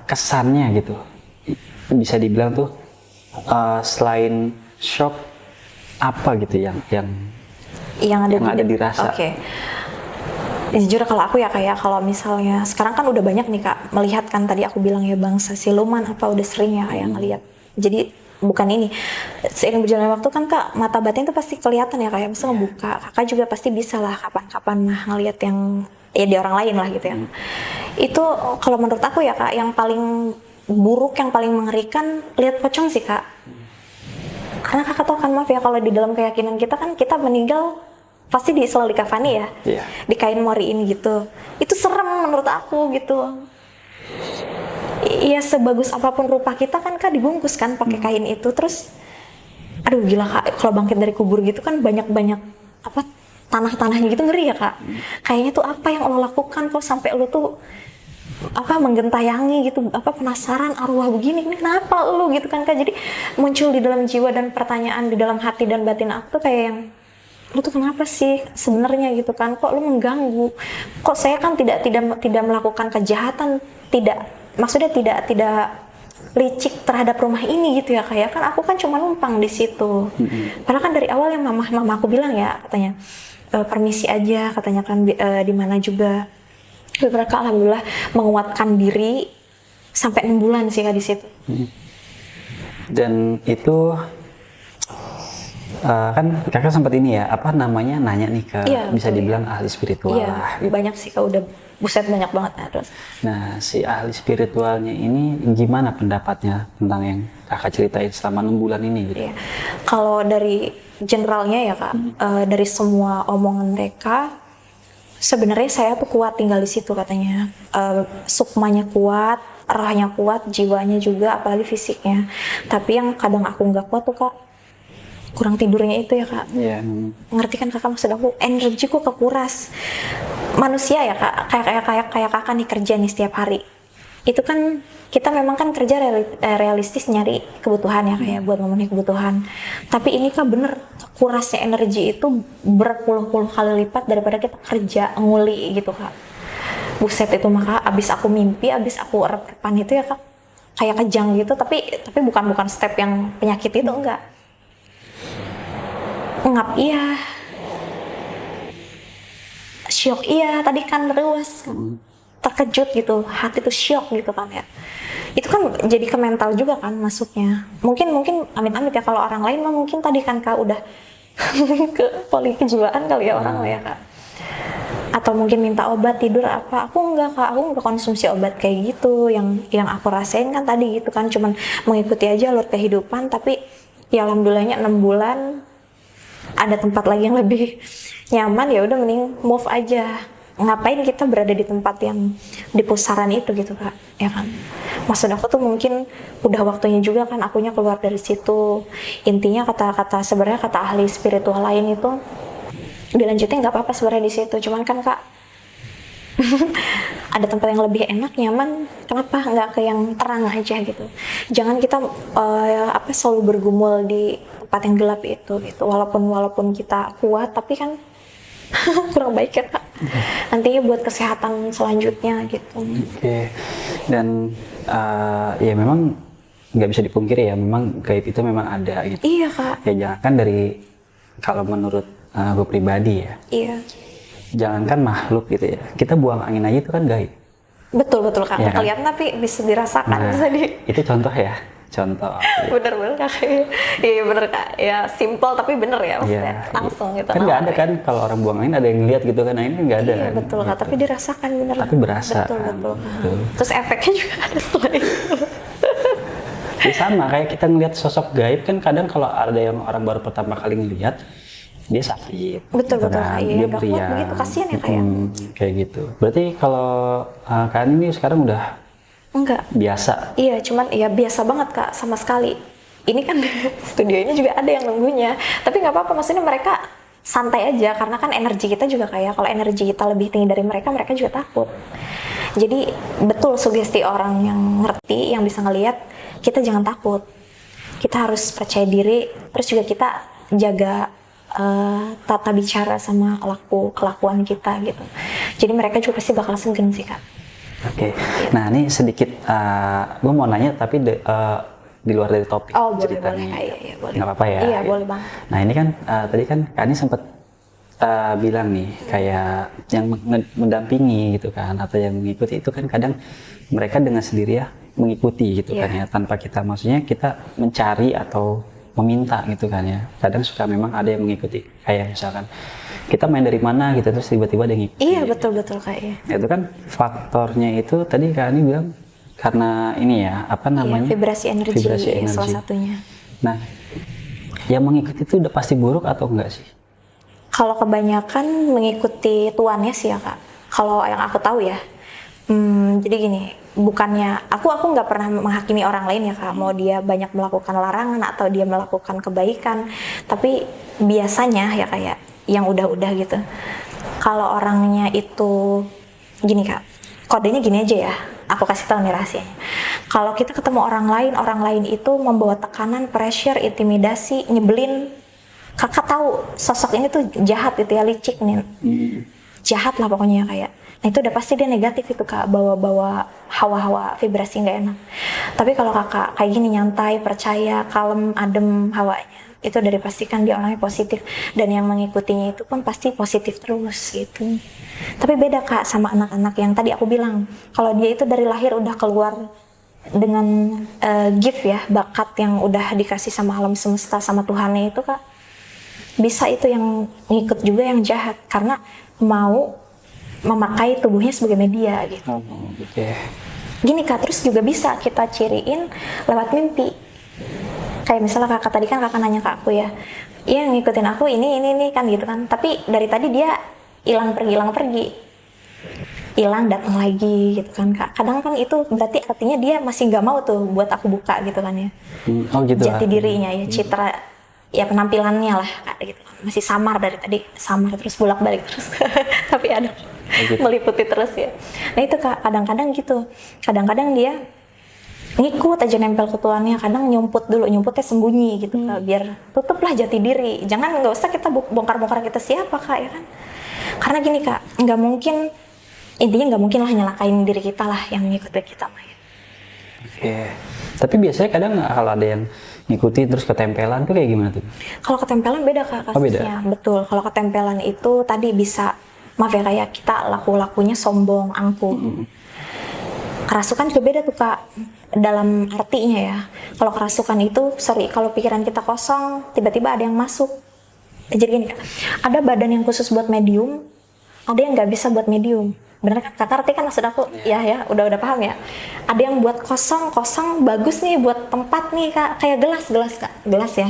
kesannya gitu? Bisa dibilang tuh selain shock, apa gitu yang ada dirasa? Oke. Jujur kalau aku ya kayak kalau misalnya sekarang kan udah banyak nih Kak melihat, kan tadi aku bilang ya bangsa siluman apa udah sering ya kayak ngelihat. Jadi bukan ini, seiring berjalannya waktu kan Kak, mata batin itu pasti kelihatan ya kayak bisa ngebuka. Kakak juga pasti bisa lah kapan-kapan ngelihat yang ya di orang lain lah gitu ya. Itu kalau menurut aku ya Kak, yang paling buruk, yang paling mengerikan lihat pocong sih Kak. Karena Kakak tahu kan, maaf ya, kalau di dalam keyakinan kita kan kita meninggal pasti selalu dikafani ya, di kain moriin gitu. Itu serem menurut aku gitu. Iya, sebagus apapun rupa kita kan Kak dibungkus kan pakai kain itu, terus aduh gila Kak, kalau bangkit dari kubur gitu kan banyak apa tanah-tanahnya gitu, ngeri ya Kak. Kayaknya tuh apa yang lo lakukan kok sampai lo tuh apa menggentayangi gitu, apa penasaran arwah begini, ini kenapa lo gitu kan Kak. Jadi muncul di dalam jiwa dan pertanyaan di dalam hati dan batin aku tuh kayak yang, lu tuh kenapa sih sebenarnya gitu kan, kok lu mengganggu, kok saya kan tidak melakukan kejahatan, maksudnya tidak licik terhadap rumah ini gitu ya kayak, kan aku kan cuma numpang di situ. Padahal kan dari awal yang mama aku bilang ya katanya permisi aja katanya kan, di mana juga mereka alhamdulillah menguatkan diri sampai 6 bulan sih Kak di situ. Dan itu kan Kakak sempat ini ya, apa namanya, nanya nih ke bisa dibilang ahli spiritual lah. Iya, banyak sih Kak, udah buset banyak banget. Terus. Nah, si ahli spiritualnya ini gimana pendapatnya tentang yang Kakak ceritain selama 6 bulan ini gitu? Iya. Kalau dari generalnya ya Kak, dari semua omongan mereka, sebenarnya saya tuh kuat tinggal di situ katanya. Sukmanya kuat, rohnya kuat, jiwanya juga, apalagi fisiknya. Tapi yang kadang aku nggak kuat tuh Kak, kurang tidurnya itu ya Kak. Iya. Ngerti kan Kakak maksud aku? Energiku kekuras. Manusia ya Kak, kayak Kakak nih kerja nih setiap hari. Itu kan kita memang kan kerja realistis nyari kebutuhan ya kayak buat memenuhi kebutuhan. Tapi ini Kak bener, kurasnya energi itu berpuluh-puluh kali lipat daripada kita kerja nguli gitu Kak. Buset itu maka abis aku mimpi, abis aku rep-repan itu ya Kak, kayak kejang gitu, tapi bukan step yang penyakit itu, enggak. Ngap iya, syok iya, tadi kan terus terkejut gitu, hati tuh syok gitu kan ya. Itu kan jadi ke mental juga kan masuknya. Mungkin amit-amit ya, kalau orang lain mah mungkin tadi kan Kak udah ke poli kejiwaan kali ya orang lah ya Kak. Atau mungkin minta obat tidur apa. Aku enggak Kak, aku enggak konsumsi obat kayak gitu. Yang aku rasain kan tadi gitu kan, cuman mengikuti aja alur kehidupan. Tapi ya alhamdulillahnya 6 bulan ada tempat lagi yang lebih nyaman, ya udah mending move aja. Ngapain kita berada di tempat yang di pusaran itu gitu Kak, ya kan. Maksud aku tuh mungkin udah waktunya juga kan akunya keluar dari situ. Intinya sebenarnya kata ahli spiritual lain itu dilanjutin nggak apa-apa sebenarnya di situ. Cuman kan Kak ada tempat yang lebih enak, nyaman, kenapa nggak ke yang terang aja gitu. Jangan kita selalu bergumul di tempat yang gelap itu gitu. Walaupun kita kuat tapi kan kurang baik ya Kak. Nantinya buat kesehatan selanjutnya gitu. Oke. Dan ya memang nggak bisa dipungkiri ya, memang gaib itu memang ada gitu. Iya Kak. Ya jangankan dari, kalau menurut gue pribadi ya. Iya. Jangankan makhluk gitu ya, kita buang angin aja itu kan gaib. Betul Kak. Ya, kan? Kelihatan tapi bisa dirasakan, Nah, bisa itu contoh ya. contoh. Bener kak. Iya bener kak. Ya simple tapi bener ya maksudnya. Langsung gitu. Kan nggak ada kan kalau orang buang angin ada yang lihat gitu kan, nah ini nggak ada. Iya kan, betul kak. gitu. Tapi dirasakan bener. Tapi berasa. Betul kan, betul. gitu. Terus efeknya juga ada setelah itu. Ya sama kayak kita ngelihat sosok gaib kan, kadang kalau ada yang orang baru pertama kali ngelihat dia sakit. Betul gitu betul kan, kak. Iya dia udah kuat beriang. begitu kasihan ya kak ya. Kayak gitu. Berarti kalau Kak Ani ini sekarang udah Enggak. biasa. Iya, cuman ya biasa banget kak sama sekali. Ini kan studionya juga ada yang nunggunya. Tapi nggak apa-apa, maksudnya mereka santai aja karena kan energi kita juga kayak kalau energi kita lebih tinggi dari mereka, mereka juga takut. Jadi betul sugesti orang yang ngerti, yang bisa ngelihat, kita jangan takut. Kita harus percaya diri, terus juga kita jaga tata bicara sama kelakuan kita gitu. Jadi mereka juga pasti bakal segan sih kak. Oke. Nah ini sedikit, gue mau nanya tapi di luar dari topik ceritanya. Iya, boleh. Nggak apa-apa ya? Iya, boleh banget. Nah ini kan tadi kan Kak Ani sempat bilang nih kayak yang mendampingi gitu kan, atau yang mengikuti itu kan kadang mereka dengan sendiri ya mengikuti gitu kan ya, tanpa kita, maksudnya kita mencari atau meminta gitu kan ya. Kadang suka memang ada yang mengikuti, kayak misalkan kita main dari mana gitu terus tiba-tiba ada yang ngikuti. Iya betul kayaknya. Itu kan faktornya itu tadi Kak Ani bilang karena ini ya apa namanya, vibrasi energi salah satunya. Nah yang mengikuti itu udah pasti buruk atau enggak sih? Kalau kebanyakan mengikuti tuannya sih ya kak. Kalau yang aku tahu ya, jadi gini, bukannya aku nggak pernah menghakimi orang lain ya kak, mau dia banyak melakukan larangan atau dia melakukan kebaikan, tapi biasanya ya kayak yang udah gitu, kalau orangnya itu gini kak, kodenya gini aja ya, aku kasih tahu nih rahasianya. Kalau kita ketemu orang lain itu membawa tekanan, pressure, intimidasi, nyebelin, kakak tahu sosok ini tuh jahat gitu ya, licik nih, jahat lah pokoknya kayak. Nah itu udah pasti dia negatif itu kak, bawa hawa-hawa vibrasi nggak enak. Tapi kalau kakak kayak gini nyantai, percaya, kalem, adem hawanya, itu udah dipastikan dia orangnya positif, dan yang mengikutinya itu pun pasti positif terus gitu. Tapi beda kak sama anak-anak yang tadi aku bilang, kalau dia itu dari lahir udah keluar dengan gift ya, bakat yang udah dikasih sama alam semesta sama Tuhannya itu kak, bisa itu yang ngikut juga yang jahat karena mau memakai tubuhnya sebagai media gitu. Gini kak, terus juga bisa kita ciriin lewat mimpi. Kayak misalnya kakak tadi kan kakak nanya ke aku ya, iya ngikutin aku ini kan gitu kan. Tapi dari tadi dia hilang pergi, hilang datang lagi gitu kan kak. Kadang kan itu berarti artinya dia masih nggak mau tuh buat aku buka gitu kan ya. Gitu jati dirinya ya, citra ya penampilannya lah kak gitu. Masih samar dari tadi, samar terus bolak-balik terus. Tapi ada meliputi terus ya. Nah itu kak, kadang-kadang gitu. Kadang-kadang dia ngikut aja nempel ke tuannya, kadang nyumputnya sembunyi gitu kak, biar tutuplah jati diri. Jangan, nggak usah kita bongkar-bongkar kita siapa kak ya kan. Karena gini kak, intinya nggak mungkin lah nyelakain diri kita lah yang ngikutin kita mah ya. Tapi biasanya kadang kalau ada yang ngikutin terus ketempelan tuh kayak gimana tuh? Kalau ketempelan beda kak kasusnya. Betul, kalau ketempelan itu tadi bisa, maaf ya kayak kita laku-lakunya sombong, angkuh. Kerasukan juga beda tuh kak, dalam artinya ya. Kalau kerasukan itu, kalau pikiran kita kosong, tiba-tiba ada yang masuk. Jadi gini kak, ada badan yang khusus buat medium, ada yang nggak bisa buat medium. Bener kan? Kakak ngerti kan maksud aku? Ya, udah paham ya. Ada yang buat kosong bagus nih buat tempat nih kak, kayak gelas ya.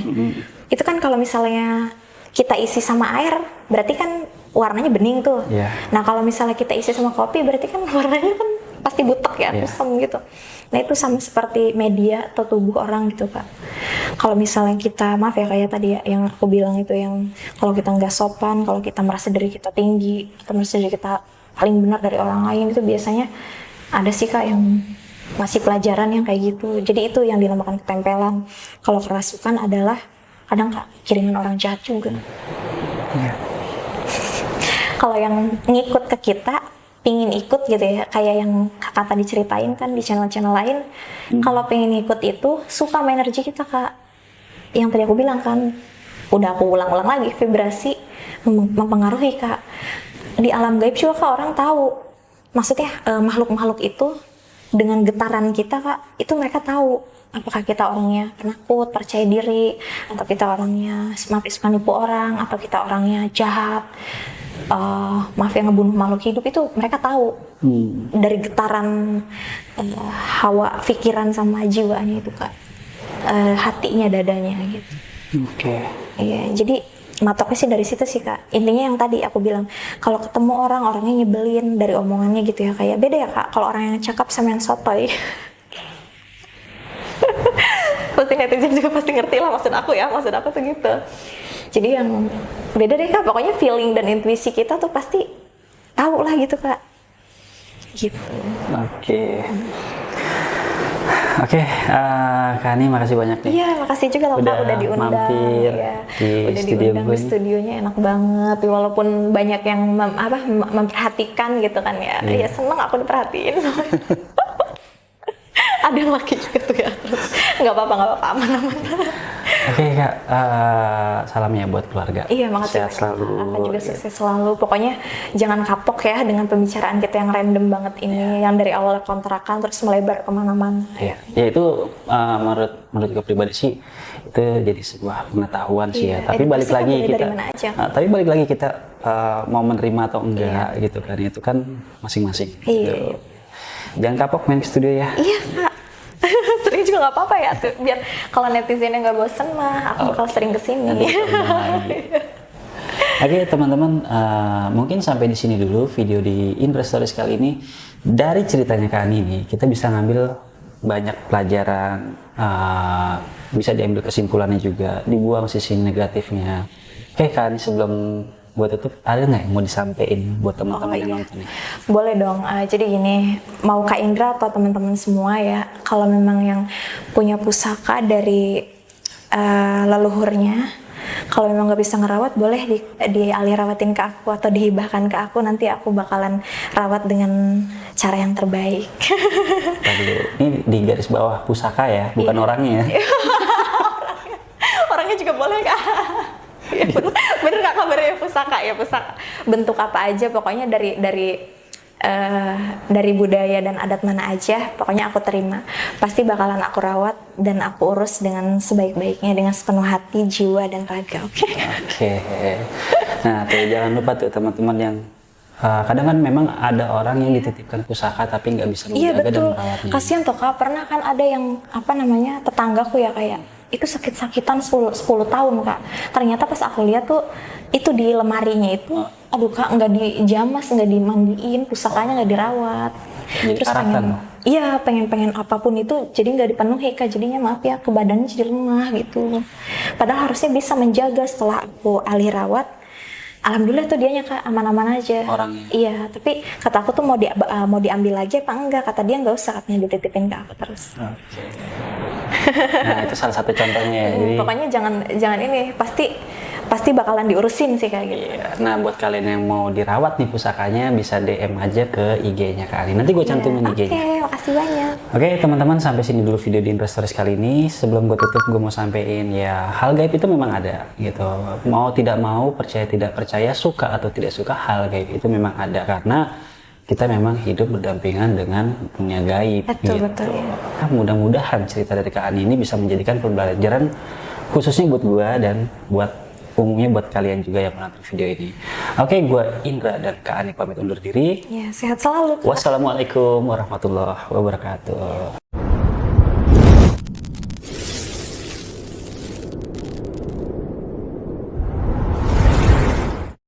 Itu kan kalau misalnya kita isi sama air, berarti kan warnanya bening tuh. Nah kalau misalnya kita isi sama kopi, berarti kan warnanya kan pasti butek ya, kusam gitu. Nah itu sama seperti media atau tubuh orang gitu kak. Kalau misalnya kita, maaf ya kayak tadi ya, yang aku bilang itu, yang kalau kita nggak sopan, kalau kita merasa diri kita tinggi, atau merasa diri kita paling benar dari orang lain, itu biasanya ada sih kak yang masih pelajaran yang kayak gitu. Jadi itu yang dinamakan ketempelan. Kalau kerasukan adalah kadang kak kiriman orang jahat juga. Kalau yang ngikut ke kita, pingin ikut gitu ya, kayak yang kakak tadi ceritain kan di channel-channel lain, kalau pengen ikut itu suka sama energi kita kak. Yang tadi aku bilang kan, udah aku ulang-ulang lagi, vibrasi mempengaruhi kak. Di alam gaib juga kak orang tahu, maksudnya makhluk-makhluk itu dengan getaran kita Kak, itu mereka tahu apakah kita orangnya penakut, percaya diri, atau kita orangnya suka nipu orang, atau kita orangnya jahat, maaf yang ngebunuh makhluk hidup. Itu mereka tahu dari getaran hawa pikiran sama jiwanya itu Kak, hatinya, dadanya gitu. Oke. Iya, jadi matoknya sih dari situ sih Kak. Intinya yang tadi aku bilang, kalau ketemu orang, orangnya nyebelin dari omongannya gitu ya, kayak beda ya Kak kalau orang yang cakap sama yang sotoy. Pasti netizen juga pasti ngerti lah maksud aku tuh gitu. Jadi yang beda deh Kak, pokoknya feeling dan intuisi kita tuh pasti tahu lah gitu Kak. Gitu. Oke, Kak Ani makasih banyak nih. Iya, makasih juga loh Kak udah diundang. Mampir Ya, di udah studio diundang gue. di studionya, enak banget. Walaupun banyak yang memperhatikan gitu kan ya. Ya seneng aku diperhatiin soalnya. Ada yang laki juga tuh ya. Terus nggak apa-apa, aman-aman. Oke Kak, salam ya buat keluarga. Iya, makasih. Sehat selalu. Aku juga sukses selalu. Pokoknya jangan kapok ya dengan pembicaraan kita yang random banget ini, yang dari awal kontrakan terus melebar kemana-mana. Iya, ya itu menurut gue pribadi sih itu jadi sebuah pengetahuan sih ya. Tapi balik pasti lagi kan kita, dari mana aja. tapi balik lagi kita mau menerima atau enggak gitu kan, itu kan masing-masing. Iya. Gitu. Jangan kapok main ke studio ya. Iya Kak. Sering juga nggak apa-apa ya tuh, biar kalau netizennya nggak bosen mah aku bakal sering kesini. Oke teman-teman, mungkin sampai di sini dulu video di Indra Stories kali ini. Dari ceritanya Kak Ani nih, kita bisa ngambil banyak pelajaran, bisa diambil kesimpulannya juga, dibuang sisi negatifnya. Oke Kak Ani, sebelum buat tutup, ada nggak yang mau disampaikan buat teman-teman yang nonton nih? Boleh dong. Jadi gini, mau Kak Indra atau teman-teman semua ya, kalau memang yang punya pusaka dari leluhurnya, kalau memang nggak bisa ngerawat, boleh dialih rawatin ke aku atau dihibahkan ke aku. Nanti aku bakalan rawat dengan cara yang terbaik. Tadi ini di garis bawah pusaka ya, bukan orangnya ya. Orangnya juga boleh Kak. Ya, bener Kak, kabarnya pusaka. Bentuk apa aja, pokoknya dari budaya dan adat mana aja, pokoknya aku terima. Pasti bakalan aku rawat dan aku urus dengan sebaik-baiknya, dengan sepenuh hati, jiwa, dan raga. Oke. Nah tuh jangan lupa tuh teman-teman yang kadang kan memang ada orang yang dititipkan pusaka tapi nggak bisa Iya menjaga dan betul. merawatnya. Kasian tuh Kak, pernah kan ada yang tetanggaku ya, kayak itu sakit-sakitan 10 tahun Kak. Ternyata pas aku lihat tuh itu di lemarinya itu, aduh Kak, nggak dijamas, nggak dimandiin, pusakanya nggak dirawat. Terus pengen apapun itu jadi nggak dipenuhi Kak. Jadinya maaf ya, ke badannya jadi lemah gitu. Padahal harusnya bisa menjaga. Setelah aku alih rawat, alhamdulillah tuh dianya Kak aman-aman aja. Orangnya. Iya, tapi kata aku tuh mau diambil lagi apa enggak? Kata dia nggak usah, katanya dititipin ke aku terus. Nah itu salah satu contohnya ya. Jadi, pokoknya jangan ini, pasti bakalan diurusin sih kayak gitu. iya. Nah buat kalian yang mau dirawat nih pusakanya, bisa DM aja ke IG-nya Kak Ani. Nanti gue cantumin IG-nya. Oke, makasih banyak. Oke teman-teman, sampai sini dulu video di Indra Stories kali ini. Sebelum gue tutup, gue mau sampein ya, hal gaib itu memang ada gitu. Mau tidak mau, percaya tidak percaya, suka atau tidak suka, hal gaib itu memang ada. Karena kita memang hidup berdampingan dengan dunia gaib. Betul, gitu. betul, ya. Nah, mudah-mudahan cerita dari Kak Ani ini bisa menjadikan pembelajaran khususnya buat gue dan buat umumnya buat kalian juga yang menonton video ini. Oke, gue Indra dan Kak Ani pamit undur diri. Ya, sehat selalu Kak. Wassalamualaikum warahmatullahi wabarakatuh.